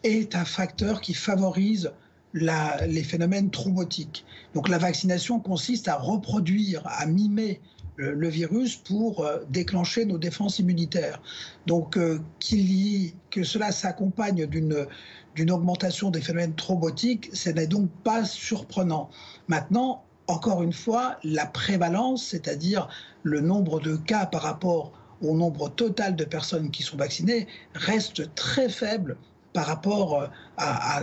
est un facteur qui favorise les phénomènes thrombotiques. Donc la vaccination consiste à reproduire, à mimer le virus pour déclencher nos défenses immunitaires. Donc que cela s'accompagne d'une augmentation des phénomènes thrombotiques, ce n'est donc pas surprenant. Maintenant, encore une fois, la prévalence, c'est-à-dire le nombre de cas par rapport au nombre total de personnes qui sont vaccinées, reste très faible par rapport à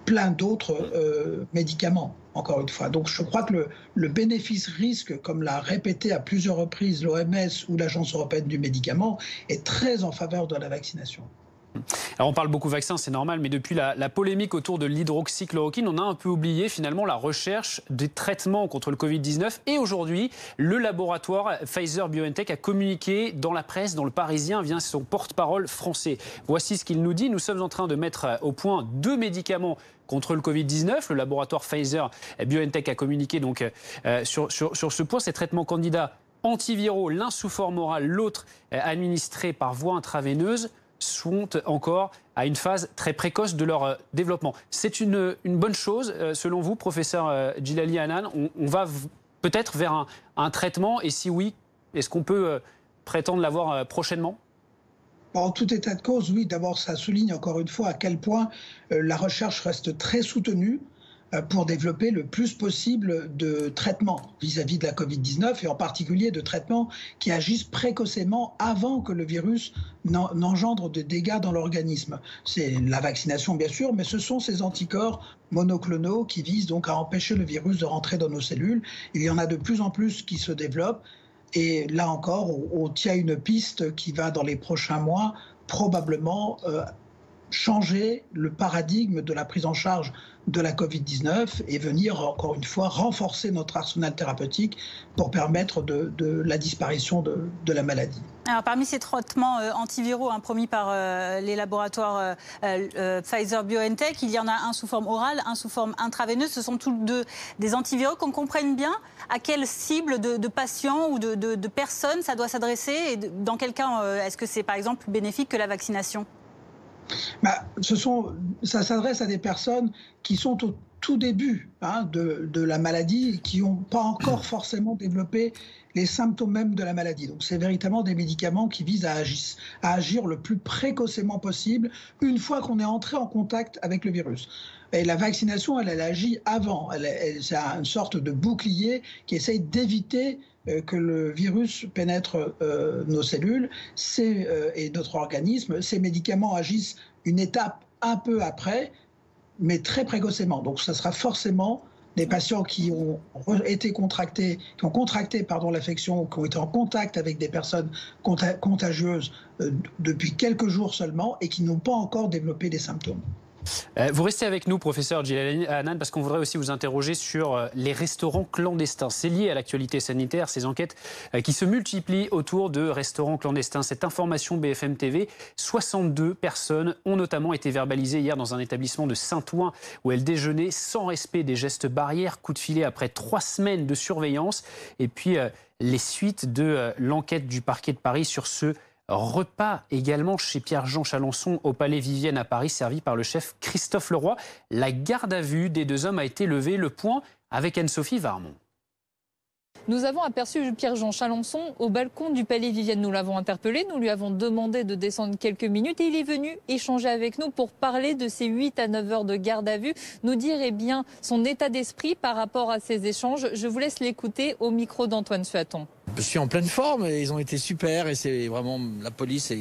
plein d'autres médicaments, encore une fois. Donc je crois que le bénéfice-risque, comme l'a répété à plusieurs reprises l'OMS ou l'Agence européenne du médicament, est très en faveur de la vaccination. Alors on parle beaucoup vaccins, c'est normal, mais depuis la polémique autour de l'hydroxychloroquine, on a un peu oublié finalement la recherche des traitements contre le Covid-19. Et aujourd'hui, le laboratoire Pfizer-BioNTech a communiqué dans la presse, dans le Parisien, via son porte-parole français. Voici ce qu'il nous dit. Nous sommes en train de mettre au point 2 médicaments contre le Covid-19. Le laboratoire Pfizer-BioNTech a communiqué donc sur ce point. Ces traitements candidats antiviraux, l'un sous forme orale, l'autre administré par voie intraveineuse, sont encore à une phase très précoce de leur développement. C'est une bonne chose, selon vous, professeur Djilali Hannan. On va peut-être vers un traitement, et si oui, est-ce qu'on peut prétendre l'avoir prochainement ? En tout état de cause, oui. D'abord, ça souligne encore une fois à quel point la recherche reste très soutenue pour développer le plus possible de traitements vis-à-vis de la Covid-19 et en particulier de traitements qui agissent précocement avant que le virus n'engendre de dégâts dans l'organisme. C'est la vaccination bien sûr, mais ce sont ces anticorps monoclonaux qui visent donc à empêcher le virus de rentrer dans nos cellules. Il y en a de plus en plus qui se développent et là encore, on tient une piste qui va dans les prochains mois probablement changer le paradigme de la prise en charge de la Covid-19 et venir, encore une fois, renforcer notre arsenal thérapeutique pour permettre de la disparition de la maladie. Alors, parmi ces traitements antiviraux promis par les laboratoires Pfizer-BioNTech, il y en a un sous forme orale, un sous forme intraveineuse. Ce sont tous deux des antiviraux. Qu'on comprenne bien à quelle cible de patients ou de personnes ça doit s'adresser et dans quel cas est-ce que c'est par exemple plus bénéfique que la vaccination? Ça s'adresse à des personnes qui sont au tout début de la maladie et qui n'ont pas encore forcément développé les symptômes même de la maladie. Donc c'est véritablement des médicaments qui visent à agir le plus précocement possible une fois qu'on est entré en contact avec le virus. Et la vaccination, elle agit avant. C'est une sorte de bouclier qui essaye d'éviter que le virus pénètre nos cellules et notre organisme. Ces médicaments agissent une étape un peu après, mais très précocement. Donc ça sera forcément des patients qui ont contracté l'affection, qui ont été en contact avec des personnes contagieuses depuis quelques jours seulement et qui n'ont pas encore développé des symptômes. Vous restez avec nous, professeur Djilali Hannan, parce qu'on voudrait aussi vous interroger sur les restaurants clandestins. C'est lié à l'actualité sanitaire, ces enquêtes qui se multiplient autour de restaurants clandestins. Cette information BFM TV, 62 personnes ont notamment été verbalisées hier dans un établissement de Saint-Ouen où elles déjeunaient sans respect des gestes barrières. Coup de filet après 3 semaines de surveillance. Et puis les suites de l'enquête du parquet de Paris sur ce repas également chez Pierre-Jean Chalençon au Palais Vivienne à Paris, servi par le chef Christophe Leroy. La garde à vue des 2 hommes a été levée. Le point avec Anne-Sophie Varmont. Nous avons aperçu Pierre-Jean Chalençon au balcon du Palais Vivienne. Nous l'avons interpellé, nous lui avons demandé de descendre quelques minutes et il est venu échanger avec nous pour parler de ces 8 à 9 heures de garde à vue, nous dire son état d'esprit par rapport à ces échanges. Je vous laisse l'écouter au micro d'Antoine Suaton. Je suis en pleine forme et ils ont été super et c'est vraiment la police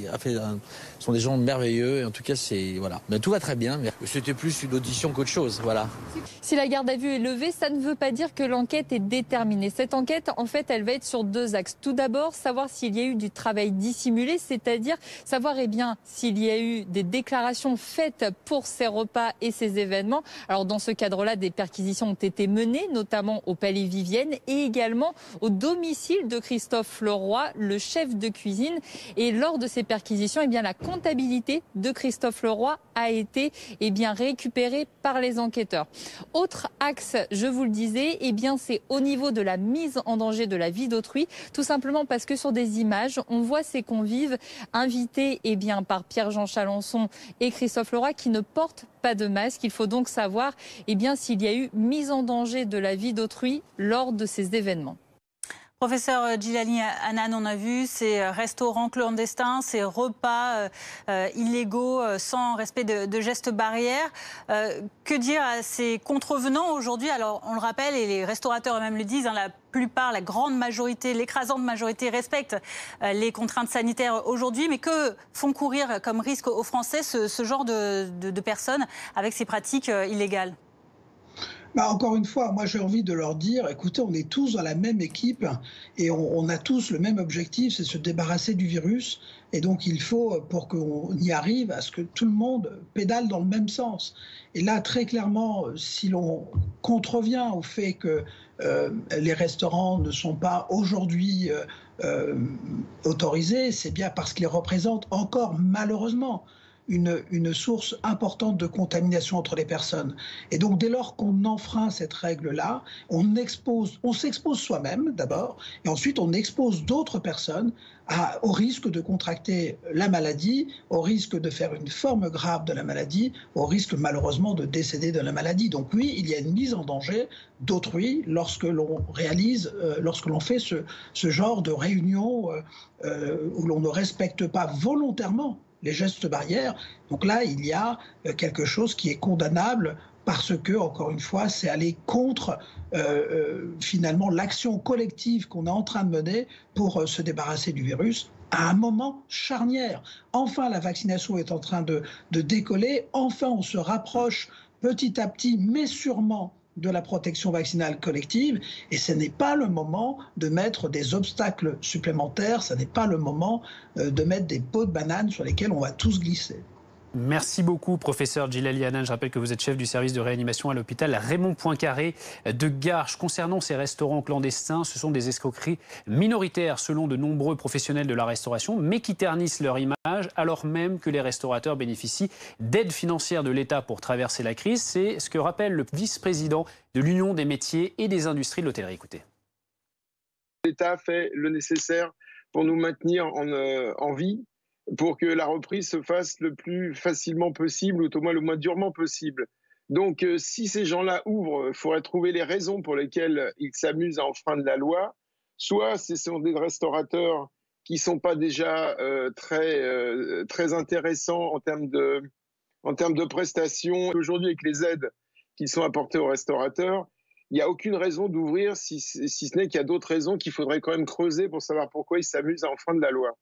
sont des gens merveilleux et en tout cas voilà. Mais tout va très bien. C'était plus une audition qu'autre chose, voilà. Si la garde à vue est levée, ça ne veut pas dire que l'enquête est déterminée. Cette enquête, en fait, elle va être sur 2 axes. Tout d'abord, savoir s'il y a eu du travail dissimulé, c'est-à-dire savoir s'il y a eu des déclarations faites pour ces repas et ces événements. Alors dans ce cadre-là, des perquisitions ont été menées, notamment au Palais Vivienne et également au domicile de Christophe Leroy, le chef de cuisine. Et lors de ces perquisitions, la comptabilité de Christophe Leroy a été récupérée par les enquêteurs. Autre axe, je vous le disais, c'est au niveau de la mise en danger de la vie d'autrui, tout simplement parce que sur des images, on voit ces convives invités par Pierre-Jean Chalençon et Christophe Leroy qui ne portent pas de masque. Il faut donc savoir s'il y a eu mise en danger de la vie d'autrui lors de ces événements. Professeur Djilali Hannan, on a vu ces restaurants clandestins, ces repas illégaux sans respect de gestes barrières. Que dire à ces contrevenants aujourd'hui? Alors, on le rappelle, et les restaurateurs eux-mêmes le disent, la plupart, la grande majorité, l'écrasante majorité respectent les contraintes sanitaires aujourd'hui. Mais que font courir comme risque aux Français ce genre de personnes avec ces pratiques illégales? Encore une fois, moi j'ai envie de leur dire, écoutez, on est tous dans la même équipe et on a tous le même objectif, c'est se débarrasser du virus. Et donc il faut, pour qu'on y arrive, à ce que tout le monde pédale dans le même sens. Et là, très clairement, si l'on contrevient au fait que les restaurants ne sont pas aujourd'hui autorisés, c'est bien parce qu'ils représentent encore malheureusement une source importante de contamination entre les personnes. Et donc, dès lors qu'on enfreint cette règle-là, on s'expose soi-même d'abord, et ensuite on expose d'autres personnes au risque de contracter la maladie, au risque de faire une forme grave de la maladie, au risque malheureusement de décéder de la maladie. Donc oui, il y a une mise en danger d'autrui lorsque l'on fait ce genre de réunion où l'on ne respecte pas volontairement les gestes barrières. Donc là, il y a quelque chose qui est condamnable parce que, encore une fois, c'est aller contre finalement l'action collective qu'on est en train de mener pour se débarrasser du virus à un moment charnière. Enfin, la vaccination est en train de décoller. Enfin, on se rapproche petit à petit, mais sûrement, de la protection vaccinale collective, et ce n'est pas le moment de mettre des obstacles supplémentaires, ce n'est pas le moment de mettre des pots de banane sur lesquels on va tous glisser. Merci beaucoup, professeur Djilali Hannan. Je rappelle que vous êtes chef du service de réanimation à l'hôpital Raymond Poincaré de Garches. Concernant ces restaurants clandestins, ce sont des escroqueries minoritaires selon de nombreux professionnels de la restauration, mais qui ternissent leur image alors même que les restaurateurs bénéficient d'aides financières de l'État pour traverser la crise. C'est ce que rappelle le vice-président de l'Union des métiers et des industries de l'hôtellerie. Écoutez. L'État fait le nécessaire pour nous maintenir en vie, pour que la reprise se fasse le plus facilement possible, ou au moins le moins durement possible. Donc, si ces gens-là ouvrent, il faudrait trouver les raisons pour lesquelles ils s'amusent à enfreindre la loi. Soit ce sont des restaurateurs qui ne sont pas déjà très intéressants en termes de prestations. Aujourd'hui, avec les aides qui sont apportées aux restaurateurs, il n'y a aucune raison d'ouvrir, si ce n'est qu'il y a d'autres raisons qu'il faudrait quand même creuser pour savoir pourquoi ils s'amusent à enfreindre la loi.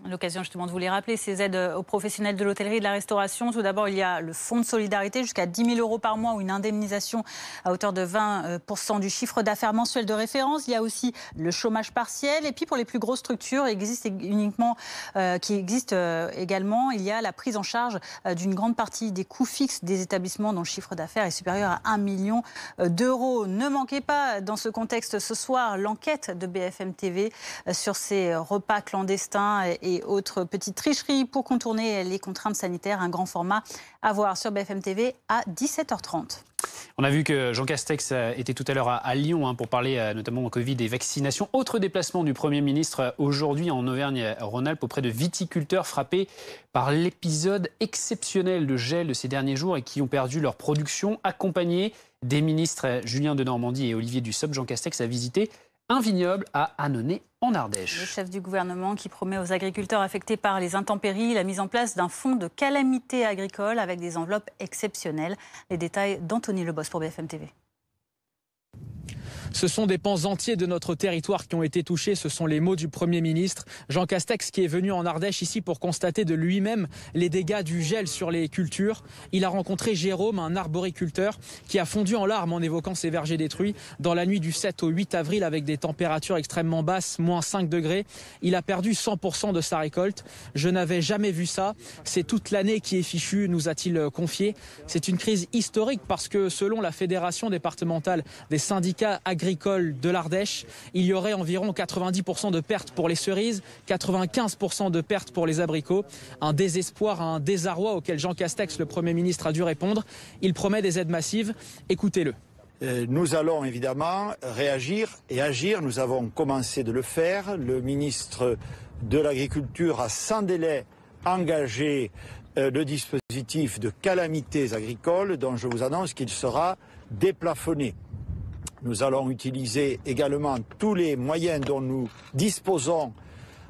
L'occasion justement de vous les rappeler, ces aides aux professionnels de l'hôtellerie et de la restauration. Tout d'abord, il y a le fonds de solidarité jusqu'à 10 000 € par mois ou une indemnisation à hauteur de 20% du chiffre d'affaires mensuel de référence. Il y a aussi le chômage partiel. Et puis pour les plus grosses structures également, il y a la prise en charge d'une grande partie des coûts fixes des établissements dont le chiffre d'affaires est supérieur à 1 million d'euros. Ne manquez pas dans ce contexte ce soir l'enquête de BFM TV sur ces repas clandestins et autres petites tricheries pour contourner les contraintes sanitaires. Un grand format à voir sur BFM TV à 17h30. On a vu que Jean Castex était tout à l'heure à Lyon pour parler notamment Covid et vaccination. Autre déplacement du Premier ministre aujourd'hui en Auvergne-Rhône-Alpes auprès de viticulteurs frappés par l'épisode exceptionnel de gel de ces derniers jours et qui ont perdu leur production. Accompagné des ministres Julien Denormandie et Olivier Dussopt, Jean Castex a visité un vignoble à Annonay en Ardèche. Le chef du gouvernement qui promet aux agriculteurs affectés par les intempéries la mise en place d'un fonds de calamité agricole avec des enveloppes exceptionnelles. Les détails d'Anthony Lebos pour BFM TV. Ce sont des pans entiers de notre territoire qui ont été touchés. Ce sont les mots du Premier ministre Jean Castex qui est venu en Ardèche ici pour constater de lui-même les dégâts du gel sur les cultures. Il a rencontré Jérôme, un arboriculteur, qui a fondu en larmes en évoquant ces vergers détruits dans la nuit du 7 au 8 avril avec des températures extrêmement basses, moins 5 degrés. Il a perdu 100% de sa récolte. Je n'avais jamais vu ça. C'est toute l'année qui est fichue, nous a-t-il confié. C'est une crise historique parce que selon la Fédération départementale des syndicats agricoles de l'Ardèche, il y aurait environ 90% de pertes pour les cerises, 95% de pertes pour les abricots. Un désespoir, un désarroi auquel Jean Castex, le Premier ministre, a dû répondre. Il promet des aides massives. Écoutez-le. Nous allons évidemment réagir et agir. Nous avons commencé de le faire. Le ministre de l'Agriculture a sans délai engagé le dispositif de calamités agricoles dont je vous annonce qu'il sera déplafonné. Nous allons utiliser également tous les moyens dont nous disposons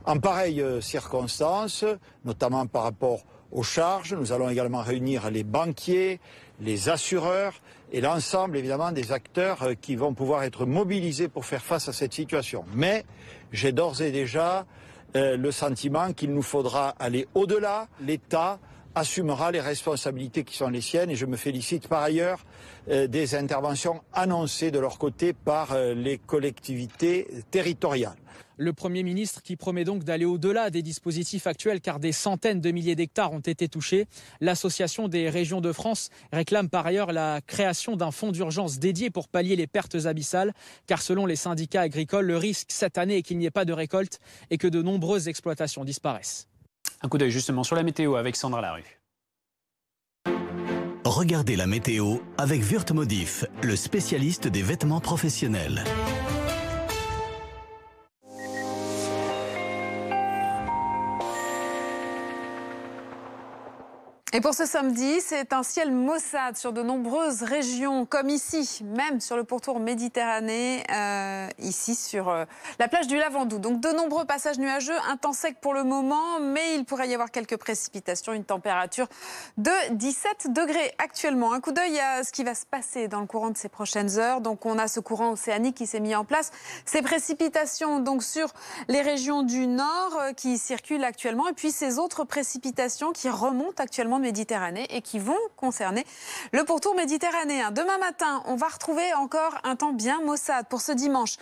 en pareilles circonstances, notamment par rapport aux charges. Nous allons également réunir les banquiers, les assureurs et l'ensemble évidemment des acteurs qui vont pouvoir être mobilisés pour faire face à cette situation. Mais j'ai d'ores et déjà le sentiment qu'il nous faudra aller au-delà. L'État assumera les responsabilités qui sont les siennes et je me félicite par ailleurs des interventions annoncées de leur côté par les collectivités territoriales. Le Premier ministre qui promet donc d'aller au-delà des dispositifs actuels car des centaines de milliers d'hectares ont été touchés. L'Association des régions de France réclame par ailleurs la création d'un fonds d'urgence dédié pour pallier les pertes abyssales car selon les syndicats agricoles, le risque cette année est qu'il n'y ait pas de récolte et que de nombreuses exploitations disparaissent. Un coup d'œil justement sur la météo avec Sandra Larue. Regardez la météo avec Wurtmodif, le spécialiste des vêtements professionnels. Et pour ce samedi, c'est un ciel maussade sur de nombreuses régions, comme ici, même sur le pourtour méditerranéen, ici sur la plage du Lavandou. Donc de nombreux passages nuageux, un temps sec pour le moment, mais il pourrait y avoir quelques précipitations, une température de 17 degrés actuellement. Un coup d'œil à ce qui va se passer dans le courant de ces prochaines heures. Donc on a ce courant océanique qui s'est mis en place. Ces précipitations donc sur les régions du nord qui circulent actuellement, et puis ces autres précipitations qui remontent actuellement Méditerranée et qui vont concerner le pourtour méditerranéen. Demain matin, on va retrouver encore un temps bien maussade pour ce dimanche.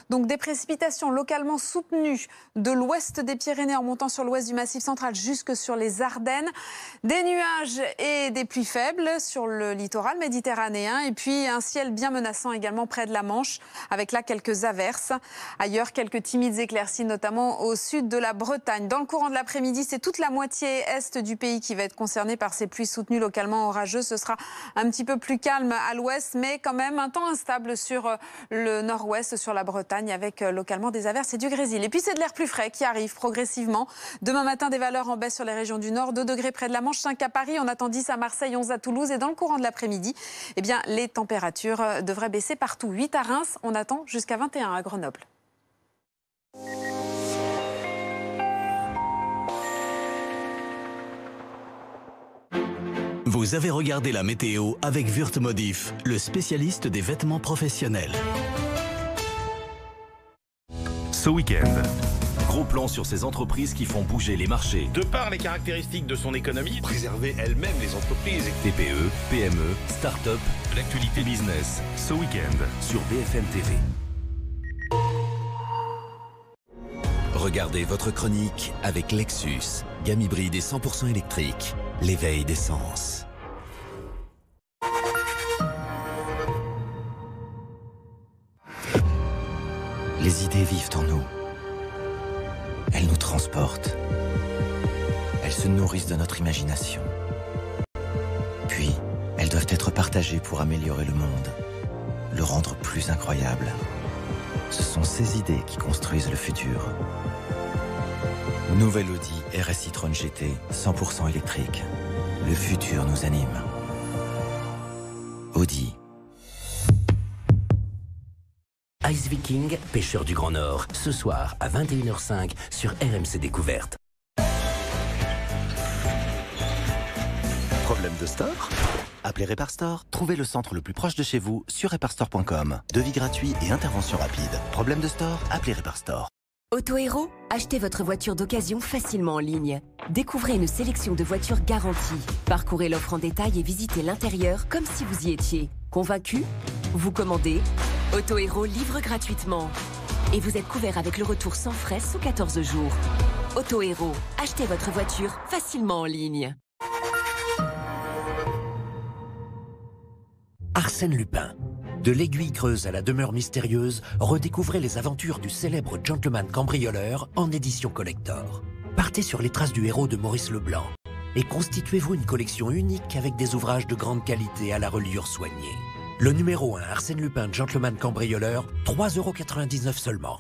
Donc des précipitations localement soutenues de l'ouest des Pyrénées en montant sur l'ouest du Massif central jusque sur les Ardennes. Des nuages et des pluies faibles sur le littoral méditerranéen et puis un ciel bien menaçant également près de la Manche avec là quelques averses. Ailleurs, quelques timides éclaircies notamment au sud de la Bretagne. Dans le courant de l'après-midi, c'est toute la moitié est du pays qui va être concernée par ces pluies soutenues localement orageuses. Ce sera un petit peu plus calme à l'ouest, mais quand même un temps instable sur le nord-ouest, sur la Bretagne, avec localement des averses et du grésil. Et puis c'est de l'air plus frais qui arrive progressivement. Demain matin, des valeurs en baisse sur les régions du nord, 2 degrés près de la Manche, 5 à Paris, on attend 10 à Marseille, 11 à Toulouse. Et dans le courant de l'après-midi, eh bien, les températures devraient baisser partout. 8 à Reims, on attend jusqu'à 21 à Grenoble. Vous avez regardé la météo avec Wurtmodif, le spécialiste des vêtements professionnels. Ce week-end, gros plan sur ces entreprises qui font bouger les marchés. De par les caractéristiques de son économie, préserver elle-même les entreprises. TPE, PME, start-up, l'actualité business. Ce week-end sur BFM TV. Regardez votre chronique avec Lexus, gamme hybride et 100% électrique. L'éveil des sens. Les idées vivent en nous. Elles nous transportent. Elles se nourrissent de notre imagination. Puis, elles doivent être partagées pour améliorer le monde, le rendre plus incroyable. Ce sont ces idées qui construisent le futur. Nouvelle Audi RS e-tron GT 100% électrique. Le futur nous anime. Audi. Ice Viking, pêcheur du Grand Nord, ce soir à 21h05 sur RMC Découverte. Problème de store? Appelez Reparstore. Trouvez le centre le plus proche de chez vous sur reparstore.com. Devis gratuit et intervention rapide. Problème de store? Appelez Reparstore. AutoHero, achetez votre voiture d'occasion facilement en ligne. Découvrez une sélection de voitures garanties. Parcourez l'offre en détail et visitez l'intérieur comme si vous y étiez. Convaincu? Vous commandez. AutoHero livre gratuitement. Et vous êtes couvert avec le retour sans frais sous 14 jours. AutoHero, achetez votre voiture facilement en ligne. Arsène Lupin. De l'aiguille creuse à la demeure mystérieuse, redécouvrez les aventures du célèbre gentleman cambrioleur en édition collector. Partez sur les traces du héros de Maurice Leblanc et constituez-vous une collection unique avec des ouvrages de grande qualité à la reliure soignée. Le numéro 1 Arsène Lupin gentleman cambrioleur, 3,99 € seulement.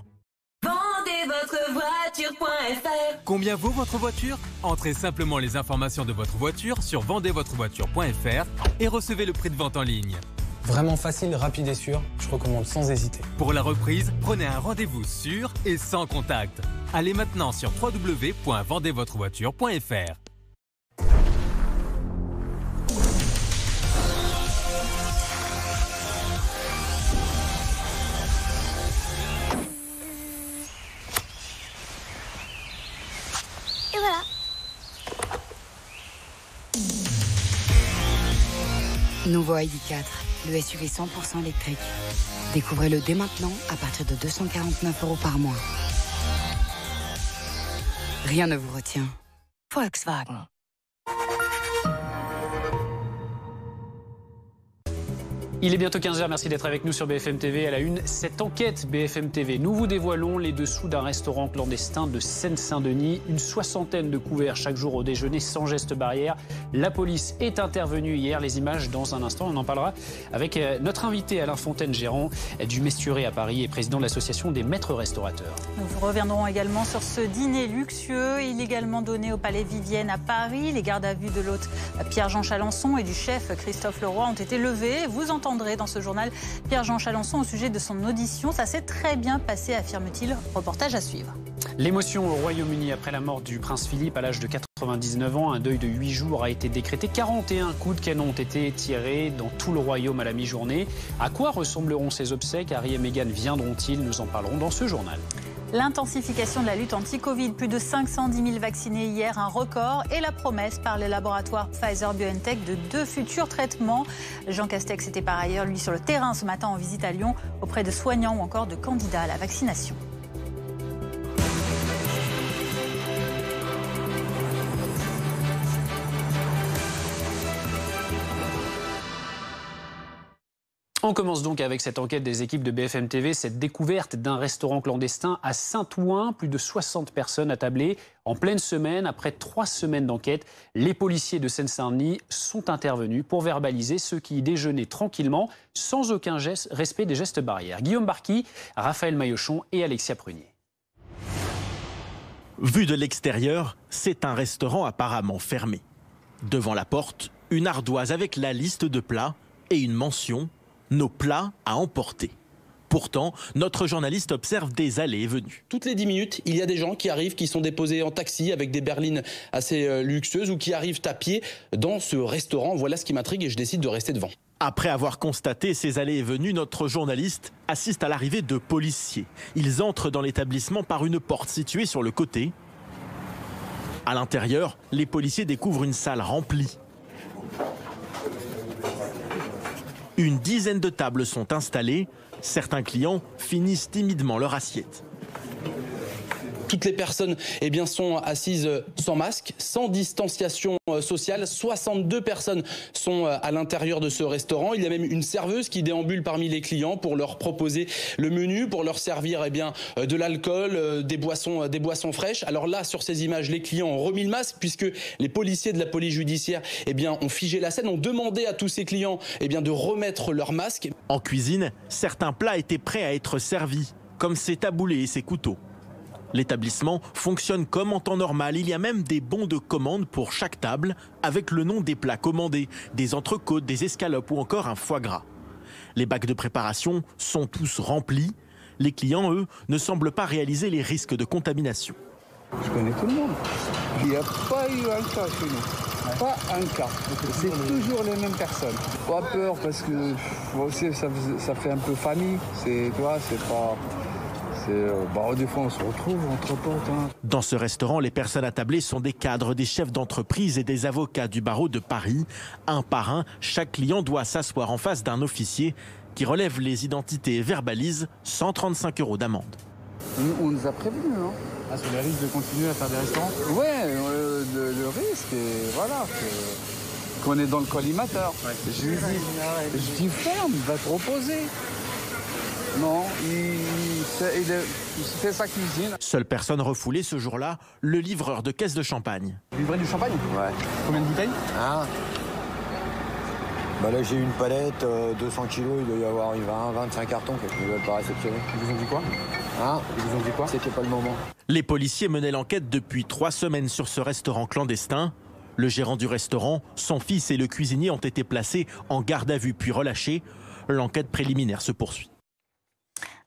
Vendezvotrevoiture.fr. Combien vaut votre voiture? Entrez simplement les informations de votre voiture sur vendezvotrevoiture.fr et recevez le prix de vente en ligne. Vraiment facile, rapide et sûr, je recommande sans hésiter. Pour la reprise, prenez un rendez-vous sûr et sans contact. Allez maintenant sur www.vendezvotrevoiture.fr. Et voilà. Nouveau ID4, le SUV 100% électrique. Découvrez-le dès maintenant à partir de 249 € par mois. Rien ne vous retient. Volkswagen. Il est bientôt 15h, merci d'être avec nous sur BFM TV. À la une, cette enquête BFM TV. Nous vous dévoilons les dessous d'un restaurant clandestin de Seine-Saint-Denis. Une soixantaine de couverts chaque jour au déjeuner sans geste barrière. La police est intervenue hier. Les images dans un instant, on en parlera avec notre invité Alain Fontaine, gérant du Mesturet à Paris et président de l'association des maîtres restaurateurs. Nous reviendrons également sur ce dîner luxueux, illégalement donné au Palais Vivienne à Paris. Les gardes à vue de l'hôte Pierre-Jean Chalençon et du chef Christophe Leroy ont été levés. Vous entendrez dans ce journal Pierre-Jean Chalençon au sujet de son audition. Ça s'est très bien passé, affirme-t-il. Reportage à suivre. L'émotion au Royaume-Uni après la mort du prince Philippe à l'âge de 99 ans. Un deuil de 8 jours a été décrété. 41 coups de canon ont été tirés dans tout le royaume à la mi-journée. À quoi ressembleront ces obsèques? Harry et Meghan viendront-ils? Nous en parlerons dans ce journal. L'intensification de la lutte anti-Covid, plus de 510 000 vaccinés hier, un record, et la promesse par les laboratoires Pfizer-BioNTech de 2 futurs traitements. Jean Castex était par ailleurs, lui, sur le terrain ce matin en visite à Lyon, auprès de soignants ou encore de candidats à la vaccination. On commence donc avec cette enquête des équipes de BFM TV, cette découverte d'un restaurant clandestin à Saint-Ouen. Plus de 60 personnes attablées en pleine semaine. Après 3 semaines d'enquête, les policiers de Seine-Saint-Denis sont intervenus pour verbaliser ceux qui y déjeunaient tranquillement, sans aucun respect des gestes barrières. Guillaume Barqui, Raphaël Maillochon et Alexia Prunier. Vu de l'extérieur, c'est un restaurant apparemment fermé. Devant la porte, une ardoise avec la liste de plats et une mention « Nos plats à emporter ». Pourtant, notre journaliste observe des allées et venues. Toutes les 10 minutes, il y a des gens qui arrivent, qui sont déposés en taxi avec des berlines assez luxueuses ou qui arrivent à pied dans ce restaurant. Voilà ce qui m'intrigue et je décide de rester devant. Après avoir constaté ces allées et venues, notre journaliste assiste à l'arrivée de policiers. Ils entrent dans l'établissement par une porte située sur le côté. À l'intérieur, les policiers découvrent une salle remplie. Une dizaine de tables sont installées. Certains clients finissent timidement leur assiette. Toutes les personnes sont assises sans masque, sans distanciation sociale. 62 personnes sont à l'intérieur de ce restaurant. Il y a même une serveuse qui déambule parmi les clients pour leur proposer le menu, pour leur servir de l'alcool, des boissons fraîches. Alors là, sur ces images, les clients ont remis le masque puisque les policiers de la police judiciaire ont figé la scène, ont demandé à tous ces clients de remettre leur masque. En cuisine, certains plats étaient prêts à être servis, comme ces taboulés et ces couteaux. L'établissement fonctionne comme en temps normal. Il y a même des bons de commande pour chaque table avec le nom des plats commandés, des entrecôtes, des escalopes ou encore un foie gras. Les bacs de préparation sont tous remplis. Les clients, eux, ne semblent pas réaliser les risques de contamination. Je connais tout le monde. Il n'y a pas eu un cas chez nous. Pas un cas. C'est toujours les mêmes personnes. Pas peur parce que aussi, ça fait un peu famille. C'est pas... des fois, on se retrouve entre potes. Dans ce restaurant, les personnes attablées sont des cadres, des chefs d'entreprise et des avocats du barreau de Paris. Un par un, chaque client doit s'asseoir en face d'un officier qui relève les identités et verbalise 135 € d'amende. On nous a prévenus, non ? Sur les risques de continuer à faire des restaurants ? Ouais, le risque, et voilà. Qu'on est dans le collimateur. Ouais. Je dis ferme, va te reposer. Non, il fait sa cuisine. Seule personne refoulée ce jour-là, le livreur de caisse de champagne. Livrer du champagne ? Ouais. Combien de bouteilles ? Là j'ai une palette, 200 kilos, il doit y avoir 25 cartons, qui ne veulent pas réceptionner. Ils vous ont dit quoi ? Ils vous ont dit quoi ? C'était pas le moment. Les policiers menaient l'enquête depuis 3 semaines sur ce restaurant clandestin. Le gérant du restaurant, son fils et le cuisinier ont été placés en garde à vue puis relâchés. L'enquête préliminaire se poursuit.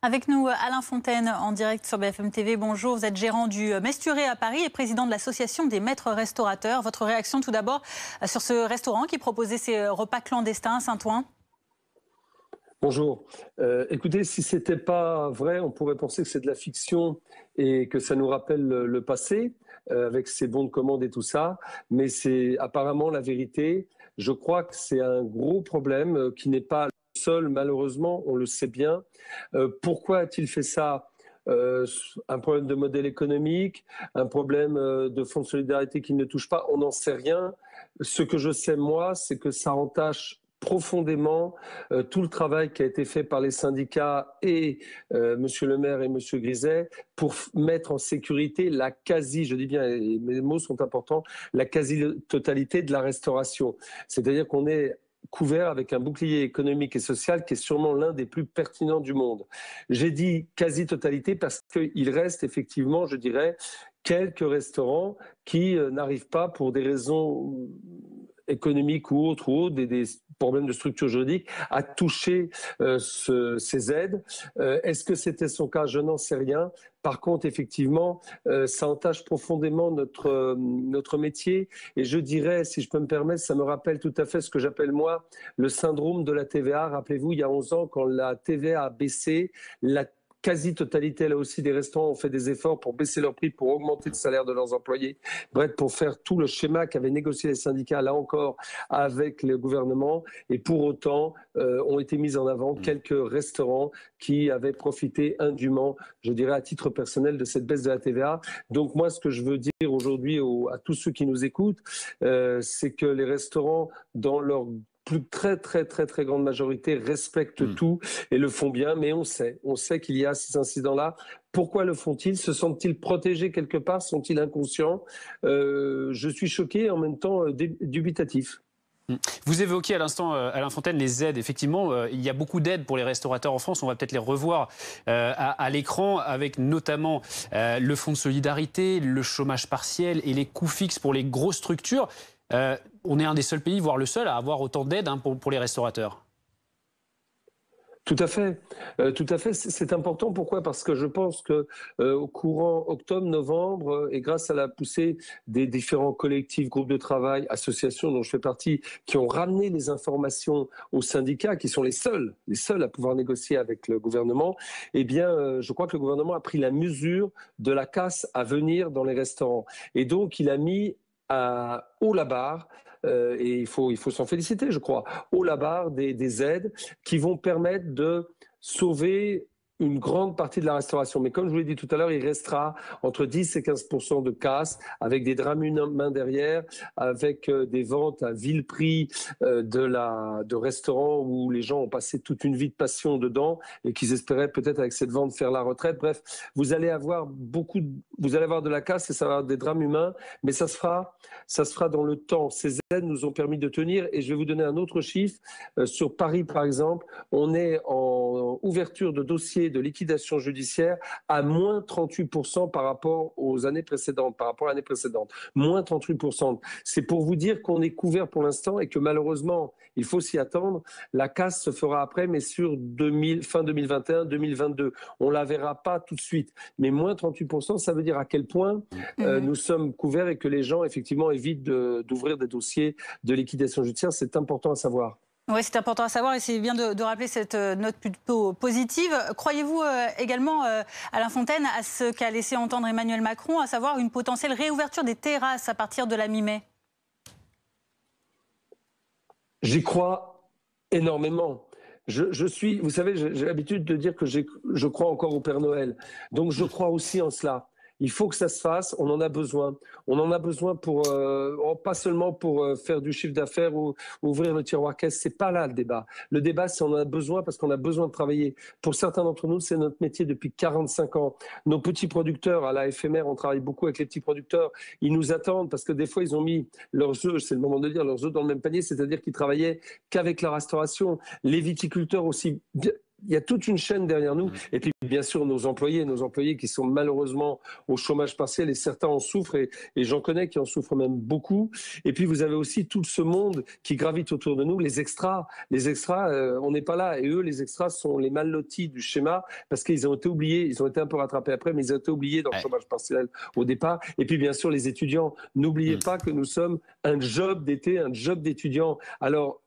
Avec nous, Alain Fontaine, en direct sur BFM TV. Bonjour, vous êtes gérant du Mesturé à Paris et président de l'association des maîtres restaurateurs. Votre réaction tout d'abord sur ce restaurant qui proposait ses repas clandestins à Saint-Ouen ? Bonjour. Écoutez, si ce n'était pas vrai, on pourrait penser que c'est de la fiction et que ça nous rappelle le passé, avec ses bons de commande et tout ça. Mais c'est apparemment la vérité. Je crois que c'est un gros problème qui n'est pas seul, malheureusement, on le sait bien. Pourquoi a-t-il fait ça ? Un problème de modèle économique, un problème de fonds de solidarité qui ne touche pas, on n'en sait rien. Ce que je sais, moi, c'est que ça entache profondément tout le travail qui a été fait par les syndicats et Monsieur le maire et Monsieur Griset pour mettre en sécurité la quasi, je dis bien, et mes mots sont importants, la quasi-totalité de la restauration. C'est-à-dire qu'on est couvert avec un bouclier économique et social qui est sûrement l'un des plus pertinents du monde. J'ai dit quasi-totalité parce qu'il reste effectivement, je dirais, quelques restaurants qui n'arrivent pas pour des raisons économiques ou autres, des problèmes de structure juridique, à toucher ces aides. Est-ce que c'était son cas ? Je n'en sais rien. Par contre, effectivement, ça entache profondément notre métier. Et je dirais, si je peux me permettre, ça me rappelle tout à fait ce que j'appelle, moi, le syndrome de la TVA. Rappelez-vous, il y a 11 ans, quand la TVA a baissé, quasi-totalité, là aussi, des restaurants ont fait des efforts pour baisser leurs prix, pour augmenter le salaire de leurs employés. Bref, pour faire tout le schéma qu'avaient négocié les syndicats, là encore, avec le gouvernement. Et pour autant, ont été mis en avant quelques restaurants qui avaient profité indûment, je dirais à titre personnel, de cette baisse de la TVA. Donc moi, ce que je veux dire aujourd'hui à tous ceux qui nous écoutent, c'est que les restaurants, dans leur très grande majorité, respectent tout et le font bien, mais on sait qu'il y a ces incidents-là. Pourquoi le font-ils? Se sentent-ils protégés quelque part? Sont-ils inconscients? Je suis choqué et en même temps dubitatif. Vous évoquiez à l'instant, Alain Fontaine, les aides. Effectivement, il y a beaucoup d'aides pour les restaurateurs en France. On va peut-être les revoir à l'écran, avec notamment le fonds de solidarité, le chômage partiel et les coûts fixes pour les grosses structures. On est un des seuls pays, voire le seul, à avoir autant d'aides pour les restaurateurs. Tout à fait. C'est important. Pourquoi? Parce que je pense que au courant octobre-novembre, et grâce à la poussée des différents collectifs, groupes de travail, associations dont je fais partie, qui ont ramené les informations aux syndicats, qui sont les seuls à pouvoir négocier avec le gouvernement, eh bien, je crois que le gouvernement a pris la mesure de la casse à venir dans les restaurants. Et donc, il a mis haut la barre. Et il faut s'en féliciter, je crois, haut la barre des aides qui vont permettre de sauver une grande partie de la restauration. Mais comme je vous l'ai dit tout à l'heure, il restera entre 10 et 15% de casse, avec des drames humains derrière, avec des ventes à vil prix de restaurants où les gens ont passé toute une vie de passion dedans et qu'ils espéraient peut-être avec cette vente faire la retraite. Bref, vous allez avoir de la casse et ça va avoir des drames humains, mais ça se fera dans le temps. Ces aides nous ont permis de tenir, et je vais vous donner un autre chiffre. Sur Paris, par exemple, on est en ouverture de dossiers de liquidation judiciaire à moins 38% par rapport aux années précédentes, par rapport à l'année précédente. Moins 38%. C'est pour vous dire qu'on est couvert pour l'instant et que malheureusement, il faut s'y attendre. La casse se fera après, mais sur fin 2021, 2022. On ne la verra pas tout de suite. Mais moins 38%, ça veut dire à quel point nous sommes couverts et que les gens, effectivement, évitent d'ouvrir des dossiers de liquidation judiciaire. C'est important à savoir. Oui, c'est important à savoir et c'est bien de rappeler cette note plutôt positive. Croyez-vous également, Alain Fontaine, à ce qu'a laissé entendre Emmanuel Macron, à savoir une potentielle réouverture des terrasses à partir de la mi-mai? J'y crois énormément. Vous savez, j'ai l'habitude de dire que je crois encore au Père Noël. Donc je crois aussi en cela. Il faut que ça se fasse, on en a besoin. On en a besoin pour, pas seulement pour faire du chiffre d'affaires ou ouvrir le tiroir caisse, c'est pas là le débat. Le débat, c'est on en a besoin parce qu'on a besoin de travailler. Pour certains d'entre nous, c'est notre métier depuis 45 ans. Nos petits producteurs, à la FMR, on travaille beaucoup avec les petits producteurs. Ils nous attendent parce que des fois, ils ont mis leurs œufs, c'est le moment de dire, leurs œufs dans le même panier, c'est-à-dire qu'ils travaillaient qu'avec la restauration. Les viticulteurs aussi. Il y a toute une chaîne derrière nous. Et puis, bien sûr, nos employés qui sont malheureusement au chômage partiel, et certains en souffrent, et j'en connais qui en souffrent même beaucoup. Et puis, vous avez aussi tout ce monde qui gravite autour de nous, les extras. Les extras, on n'est pas là. Et eux, les extras sont les mal lotis du schéma parce qu'ils ont été oubliés. Ils ont été un peu rattrapés après, mais ils ont été oubliés dans le chômage partiel au départ. Et puis, bien sûr, les étudiants. N'oubliez pas que nous sommes un job d'été, un job d'étudiants. Alors,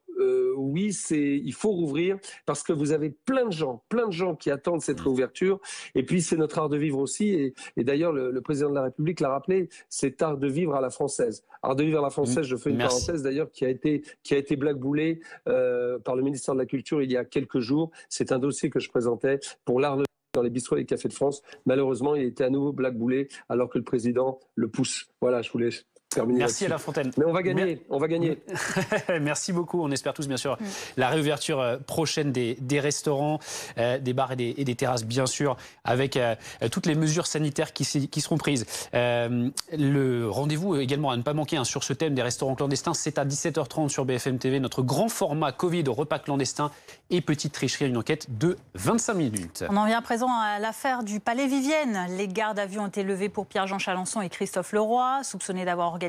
oui, il faut rouvrir parce que vous avez plein de gens qui attendent cette réouverture. Et puis, c'est notre art de vivre aussi. Et d'ailleurs, le président de la République l'a rappelé, c'est art de vivre à la française. Art de vivre à la française, je fais une parenthèse d'ailleurs, qui a été blackboulé par le ministère de la Culture il y a quelques jours. C'est un dossier que je présentais pour l'art de vivre dans les bistrots et les cafés de France. Malheureusement, il a été à nouveau blackboulé alors que le président le pousse. Voilà, je voulais... Merci Alain Fontaine. Mais on va gagner, Merci beaucoup. On espère tous, bien sûr, la réouverture prochaine des restaurants, des bars et des terrasses, bien sûr, avec toutes les mesures sanitaires qui seront prises. Le rendez-vous également à ne pas manquer sur ce thème des restaurants clandestins, c'est à 17h30 sur BFM TV, notre grand format Covid, repas clandestin et petite tricherie, une enquête de 25 minutes. On en vient à présent à l'affaire du Palais Vivienne. Les gardes à vue ont été levés pour Pierre-Jean Chalençon et Christophe Leroy, soupçonnés d'avoir organisé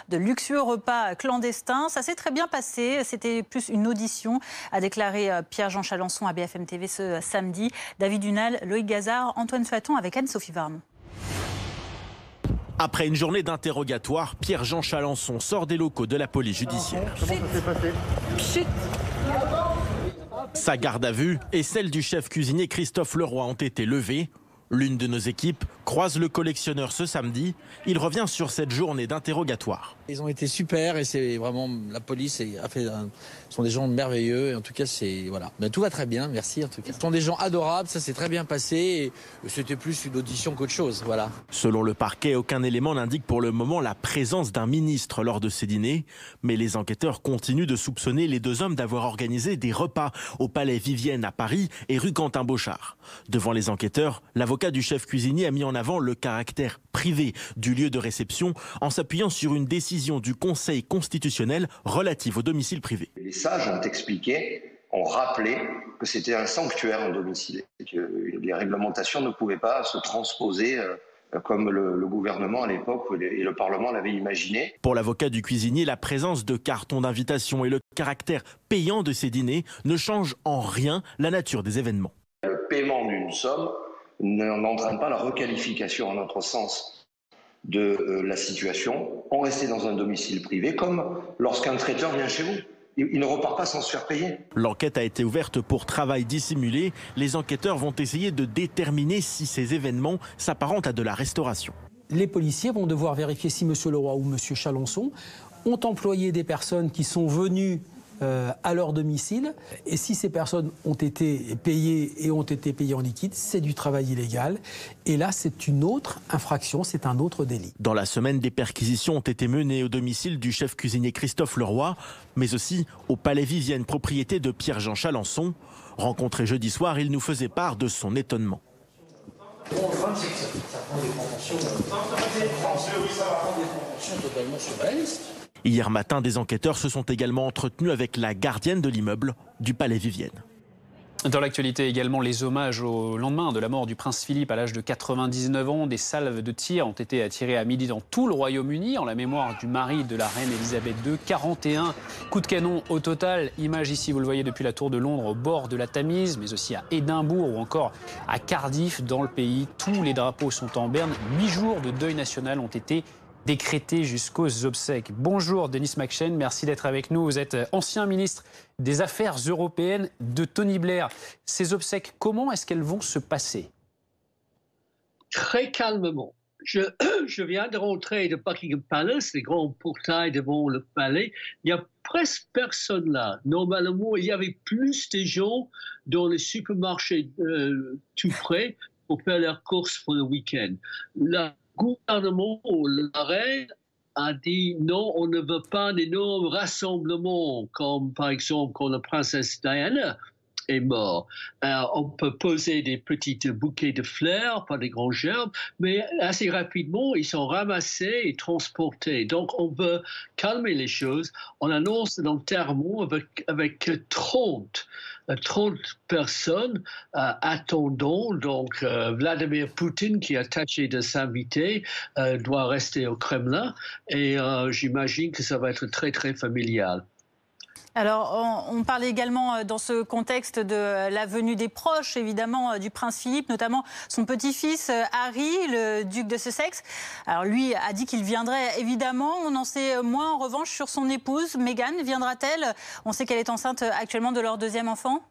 de luxueux repas clandestins. Ça s'est très bien passé. C'était plus une audition, a déclaré Pierre-Jean Chalençon à BFM TV ce samedi. David Dunal, Loïc Gazard, Antoine Faton avec Anne-Sophie Varmont. Après une journée d'interrogatoire, Pierre-Jean Chalençon sort des locaux de la police judiciaire. Comment ça s'est passé ? Sa garde à vue et celle du chef cuisinier Christophe Leroy ont été levées. L'une de nos équipes croise le collectionneur ce samedi. Il revient sur cette journée d'interrogatoire. Ils ont été super et c'est vraiment la police sont des gens merveilleux. Et en tout cas, voilà. Mais tout va très bien, merci en tout cas. Ce sont des gens adorables, ça s'est très bien passé et c'était plus une audition qu'autre chose, voilà. Selon le parquet, aucun élément n'indique pour le moment la présence d'un ministre lors de ces dîners, mais les enquêteurs continuent de soupçonner les deux hommes d'avoir organisé des repas au Palais Vivienne à Paris et rue Quentin-Bochard. Devant les enquêteurs, l'avocat du chef cuisinier a mis en avant le caractère privé du lieu de réception en s'appuyant sur une décision du Conseil constitutionnel relative au domicile privé. Les sages ont expliqué, ont rappelé que c'était un sanctuaire en domicile et que les réglementations ne pouvaient pas se transposer comme le gouvernement à l'époque et le Parlement l'avaient imaginé. Pour l'avocat du cuisinier, la présence de cartons d'invitation et le caractère payant de ces dîners ne changent en rien la nature des événements. Le paiement d'une somme n'entraîne pas la requalification, à notre sens, de la situation. On restait dans un domicile privé, comme lorsqu'un traiteur vient chez vous. Il ne repart pas sans se faire payer. Lequête a été ouverte pour travail dissimulé. Les enquêteurs vont essayer de déterminer si ces événements s'apparentent à de la restauration. Les policiers vont devoir vérifier si M. Leroy ou M. Chalençon ont employé des personnes qui sont venues à leur domicile. Et si ces personnes ont été payées et ont été payées en liquide, c'est du travail illégal. Et là, c'est une autre infraction, c'est un autre délit. Dans la semaine, des perquisitions ont été menées au domicile du chef cuisinier Christophe Leroy, mais aussi au Palais Vivienne, propriété de Pierre-Jean Chalençon. Rencontré jeudi soir, il nous faisait part de son étonnement. Ça prend des proportions totalement surréalistes. Hier matin, des enquêteurs se sont également entretenus avec la gardienne de l'immeuble du Palais Vivienne. Dans l'actualité également, les hommages au lendemain de la mort du prince Philippe à l'âge de 99 ans. Des salves de tir ont été tirées à midi dans tout le Royaume-Uni en la mémoire du mari de la reine Elisabeth II. 41 coups de canon au total. Image ici, vous le voyez, depuis la tour de Londres au bord de la Tamise, mais aussi à Édimbourg ou encore à Cardiff dans le pays. Tous les drapeaux sont en berne. 8 jours de deuil national ont été décrété jusqu'aux obsèques. Bonjour Denis McShane, merci d'être avec nous. Vous êtes ancien ministre des Affaires européennes de Tony Blair. Ces obsèques, comment est-ce qu'elles vont se passer? Très calmement. Je viens de rentrer de Buckingham Palace, les grands portails devant le palais. Il n'y a presque personne là. Normalement, il y avait plus de gens dans les supermarchés tout près pour faire leurs courses pour le week-end. Le gouvernement, la reine, a dit non, on ne veut pas d'énormes rassemblements, comme par exemple quand la princesse Diana est morte. On peut poser des petits bouquets de fleurs, pas des grands gerbes, mais assez rapidement, ils sont ramassés et transportés. Donc, on veut calmer les choses. On annonce l'enterrement avec 30 personnes attendant. Donc, Vladimir Poutine, qui a tâché de s'inviter, doit rester au Kremlin. Et j'imagine que ça va être très, très familial. Alors, on parle également dans ce contexte de la venue des proches, évidemment, du prince Philippe, notamment son petit-fils Harry, le duc de Sussex. Alors, lui a dit qu'il viendrait, évidemment. On en sait moins, en revanche, sur son épouse, Meghan. Viendra-t-elle? On sait qu'elle est enceinte actuellement de leur deuxième enfant.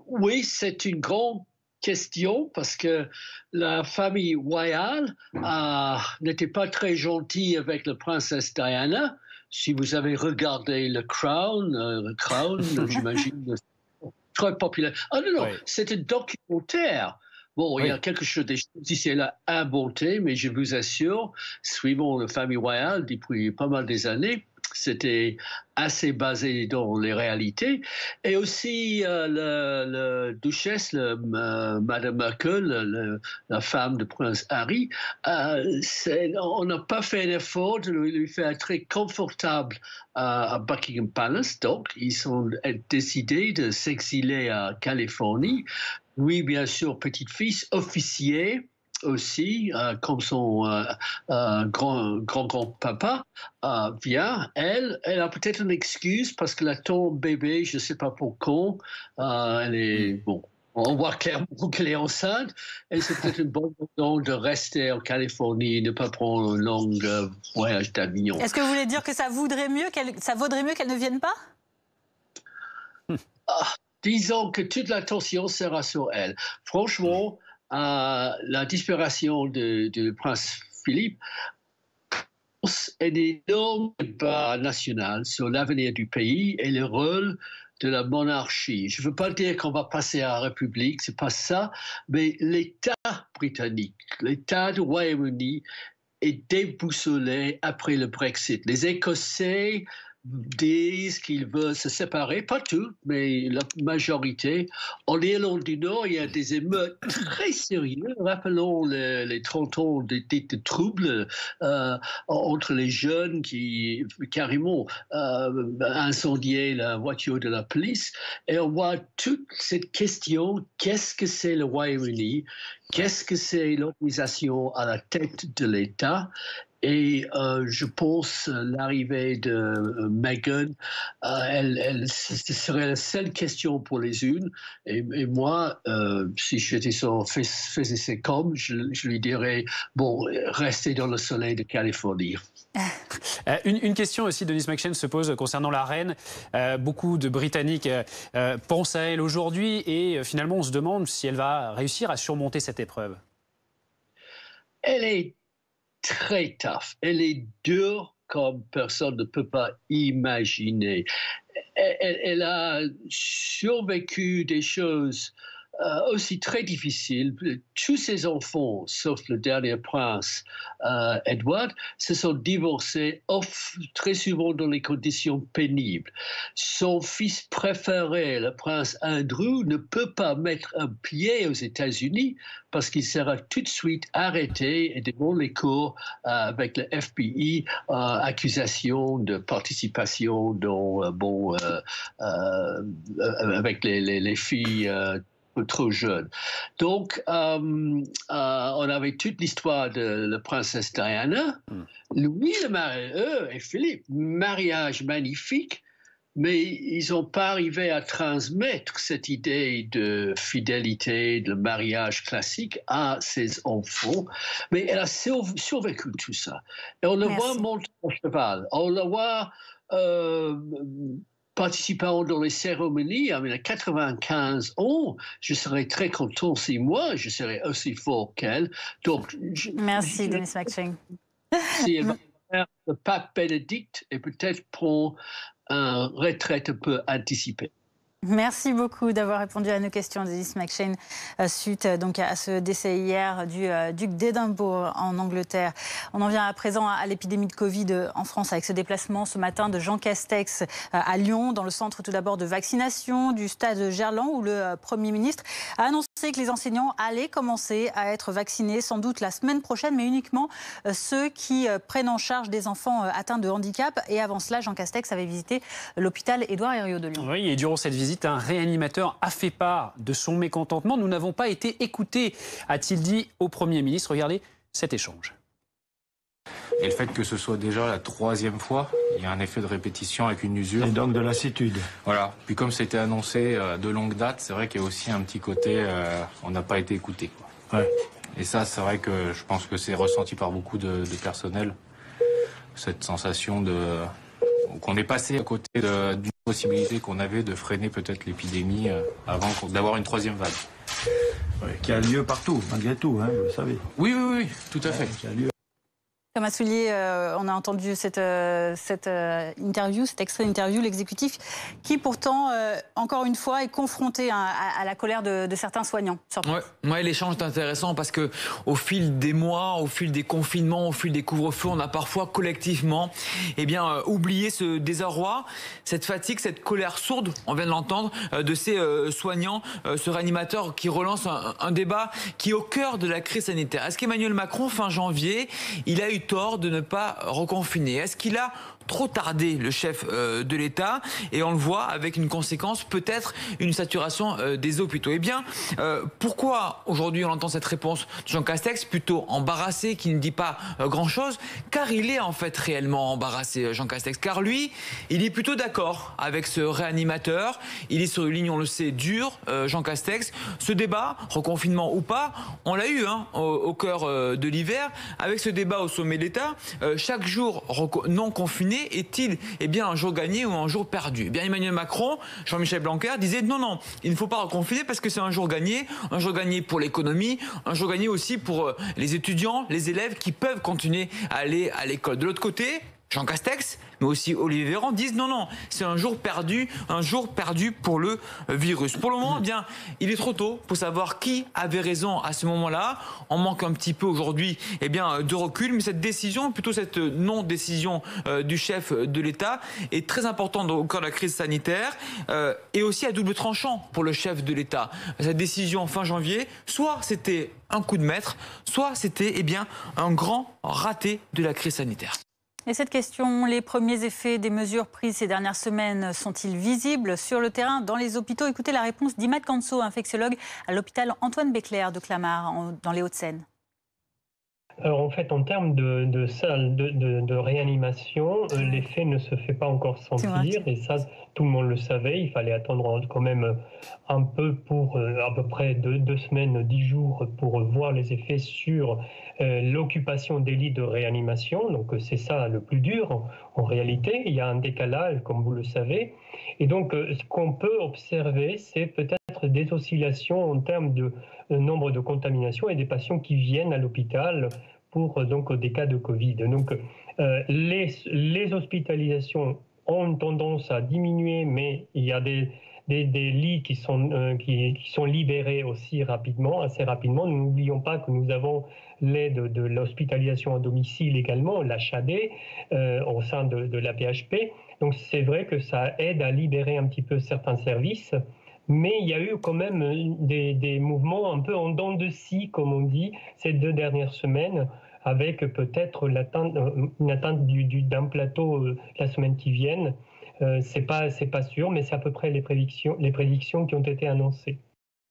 Oui, c'est une grande question parce que la famille royale n'était pas très gentille avec la princesse Diana. Si vous avez regardé le Crown, j'imagine, très populaire. Ah non, c'est un documentaire. Bon, il y a quelque chose d'ici là inventé, mais je vous assure, suivant la famille royale depuis pas mal des années, c'était assez basé dans les réalités. Et aussi la duchesse, Madame Markle, la femme de Prince Harry, on n'a pas fait l'effort de lui faire très confortable à Buckingham Palace. Donc, ils ont décidé de s'exiler à Californie. Lui, bien sûr, petit-fils, officier aussi, comme son grand-papa vient. Elle a peut-être une excuse parce qu'elle attend bébé, je ne sais pas pour quand. Elle est, bon, on voit clairement qu'elle est enceinte. Et c'est peut-être une bonne raison de rester en Californie et ne pas prendre un long voyage d'Avignon. Est-ce que vous voulez dire que ça vaudrait mieux qu'elle ne vienne pas? disons que toute l'attention sera sur elle. Franchement, la disparition du prince Philippe est un énorme débat national sur l'avenir du pays et le rôle de la monarchie. Je ne veux pas dire qu'on va passer à la République, c'est pas ça, mais l'État britannique, l'État du Royaume-Uni est déboussolé après le Brexit. Les Écossais disent qu'ils veulent se séparer, pas tous, mais la majorité. En Irlande du Nord, il y a des émeutes très sérieuses. Rappelons les 30 ans de troubles entre les jeunes qui carrément incendiaient la voiture de la police. Et on voit toute cette question, qu'est-ce que c'est le Royaume-Uni? Qu'est-ce que c'est l'organisation à la tête de l'État? Et je pense l'arrivée de Meghan, ce serait la seule question pour les unes. Et moi, si j'étais faisais ses com, je lui dirais, bon, restez dans le soleil de Californie. Une question aussi, Denis McShane, se pose concernant la reine. Beaucoup de Britanniques pensent à elle aujourd'hui et finalement on se demande si elle va réussir à surmonter cette épreuve. Elle est très tough. Elle est dure comme personne ne peut pas imaginer. Elle a survécu des choses aussi très difficiles. Tous ses enfants, sauf le dernier prince, Edward, se sont divorcés très souvent dans des conditions pénibles. Son fils préféré, le prince Andrew, ne peut pas mettre un pied aux États-Unis parce qu'il sera tout de suite arrêté et devant les cours avec le FBI, accusation de participation dans, avec les filles trop jeune. Donc, on avait toute l'histoire de la princesse Diana. Louis et Philippe, mariage magnifique, mais ils n'ont pas arrivé à transmettre cette idée de fidélité, de mariage classique à ses enfants. Mais elle a survécu tout ça. Et on le voit monter au cheval. On le voit participant dans les cérémonies. À 95 ans, je serais très content si moi, je serais aussi fort qu'elle. Donc, merci, Denis McShane. Si elle va faire le pape Bénédicte et peut-être prendre une retraite un peu anticipée. Merci beaucoup d'avoir répondu à nos questions, Denis McShane, suite donc à ce décès hier du duc d'Édimbourg en Angleterre. On en vient à présent à l'épidémie de Covid en France avec ce déplacement ce matin de Jean Castex à Lyon, dans le centre tout d'abord de vaccination du stade Gerland, où le Premier ministre a annoncé que les enseignants allaient commencer à être vaccinés sans doute la semaine prochaine, mais uniquement ceux qui prennent en charge des enfants atteints de handicap. Et avant cela, Jean Castex avait visité l'hôpital Édouard Herriot de Lyon. Oui, et durant cette visite, un réanimateur a fait part de son mécontentement. Nous n'avons pas été écoutés, a-t-il dit au Premier ministre. Regardez cet échange. Et le fait que ce soit déjà la 3e fois, il y a un effet de répétition avec une usure. Et donc de lassitude. Voilà. Puis comme c'était annoncé de longue date, c'est vrai qu'il y a aussi un petit côté, on n'a pas été écouté. Ouais. Et ça, c'est vrai que je pense que c'est ressenti par beaucoup de personnel, cette sensation qu'on est passé à côté d'une possibilité qu'on avait de freiner peut-être l'épidémie avant d'avoir une 3e vague. Ouais, qui a lieu partout, malgré tout, hein, vous le savez. Oui, tout à fait. Qui a lieu. Thomas Soulier, on a entendu cette interview, cet extrait d'interview, l'exécutif, qui pourtant, encore une fois, est confronté à la colère de certains soignants. Ouais, l'échange est intéressant parce que au fil des mois, au fil des confinements, au fil des couvre-feux, on a parfois collectivement oublié ce désarroi, cette fatigue, cette colère sourde, on vient de l'entendre, de ces soignants, ce réanimateur qui relance un débat qui est au cœur de la crise sanitaire. Est-ce qu'Emmanuel Macron, fin janvier, il a eu tort de ne pas reconfiner? Est-ce qu'il a trop tardé, le chef de l'État? Et on le voit avec une conséquence, peut-être une saturation des hôpitaux. Eh bien, pourquoi aujourd'hui on entend cette réponse de Jean Castex, plutôt embarrassé, qui ne dit pas grand-chose? Car il est en fait réellement embarrassé, Jean Castex. Car lui, il est plutôt d'accord avec ce réanimateur. Il est sur une ligne, on le sait, dure, Jean Castex. Ce débat, reconfinement ou pas, on l'a eu au cœur de l'hiver, avec ce débat au sommet de l'État. Chaque jour non confiné confiné est-il un jour gagné ou un jour perdu? Emmanuel Macron, Jean-Michel Blanquer disait non, il ne faut pas reconfiner parce que c'est un jour gagné pour l'économie, un jour gagné aussi pour les étudiants, les élèves qui peuvent continuer à aller à l'école. De l'autre côté, Jean Castex, mais aussi Olivier Véran disent non, c'est un jour perdu pour le virus. Pour le moment, il est trop tôt pour savoir qui avait raison à ce moment-là. On manque un petit peu aujourd'hui de recul, mais cette décision, plutôt cette non-décision du chef de l'État est très importante au cœur de la crise sanitaire et aussi à double tranchant pour le chef de l'État. Cette décision fin janvier, soit c'était un coup de maître, soit c'était un grand raté de la crise sanitaire. Et cette question, les premiers effets des mesures prises ces dernières semaines sont-ils visibles sur le terrain, dans les hôpitaux? Écoutez la réponse d'Imad Kanso, infectiologue à l'hôpital Antoine Béclair de Clamart, dans les Hauts-de-Seine. Alors en fait, en termes de salles de réanimation, l'effet ne se fait pas encore sentir, et ça, tout le monde le savait. Il fallait attendre quand même un peu pour à peu près 2 semaines, 10 jours pour voir les effets sur l'occupation des lits de réanimation. Donc c'est ça le plus dur en réalité. Il y a un décalage, comme vous le savez. Et donc ce qu'on peut observer, c'est peut-être des oscillations en termes de nombre de contaminations et des patients qui viennent à l'hôpital pour des cas de Covid. Donc les hospitalisations ont tendance à diminuer, mais il y a des lits qui sont libérés aussi assez rapidement. Nous n'oublions pas que nous avons l'aide de l'hospitalisation à domicile également, l'HAD, au sein de la PHP. Donc c'est vrai que ça aide à libérer un petit peu certains services. Mais il y a eu quand même des mouvements un peu en dents de scie, comme on dit, ces 2 dernières semaines, avec peut-être une atteinte d'un plateau la semaine qui vient. C'est pas sûr, mais c'est à peu près les prédictions qui ont été annoncées.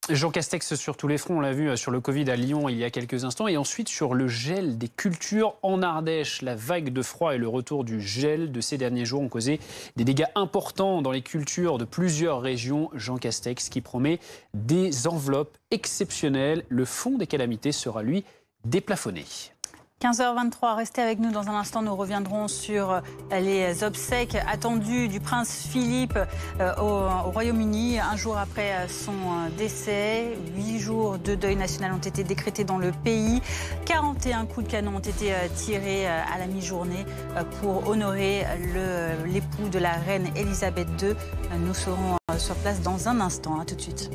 Jean Castex sur tous les fronts, on l'a vu sur le Covid à Lyon il y a quelques instants, et ensuite sur le gel des cultures en Ardèche. La vague de froid et le retour du gel de ces derniers jours ont causé des dégâts importants dans les cultures de plusieurs régions. Jean Castex qui promet des enveloppes exceptionnelles. Le fonds des calamités sera lui déplafonné. 15h23, restez avec nous dans un instant, nous reviendrons sur les obsèques attendues du prince Philippe au Royaume-Uni. Un jour après son décès, 8 jours de deuil national ont été décrétés dans le pays. 41 coups de canon ont été tirés à la mi-journée pour honorer l'époux de la reine Elisabeth II. Nous serons sur place dans un instant, à tout de suite.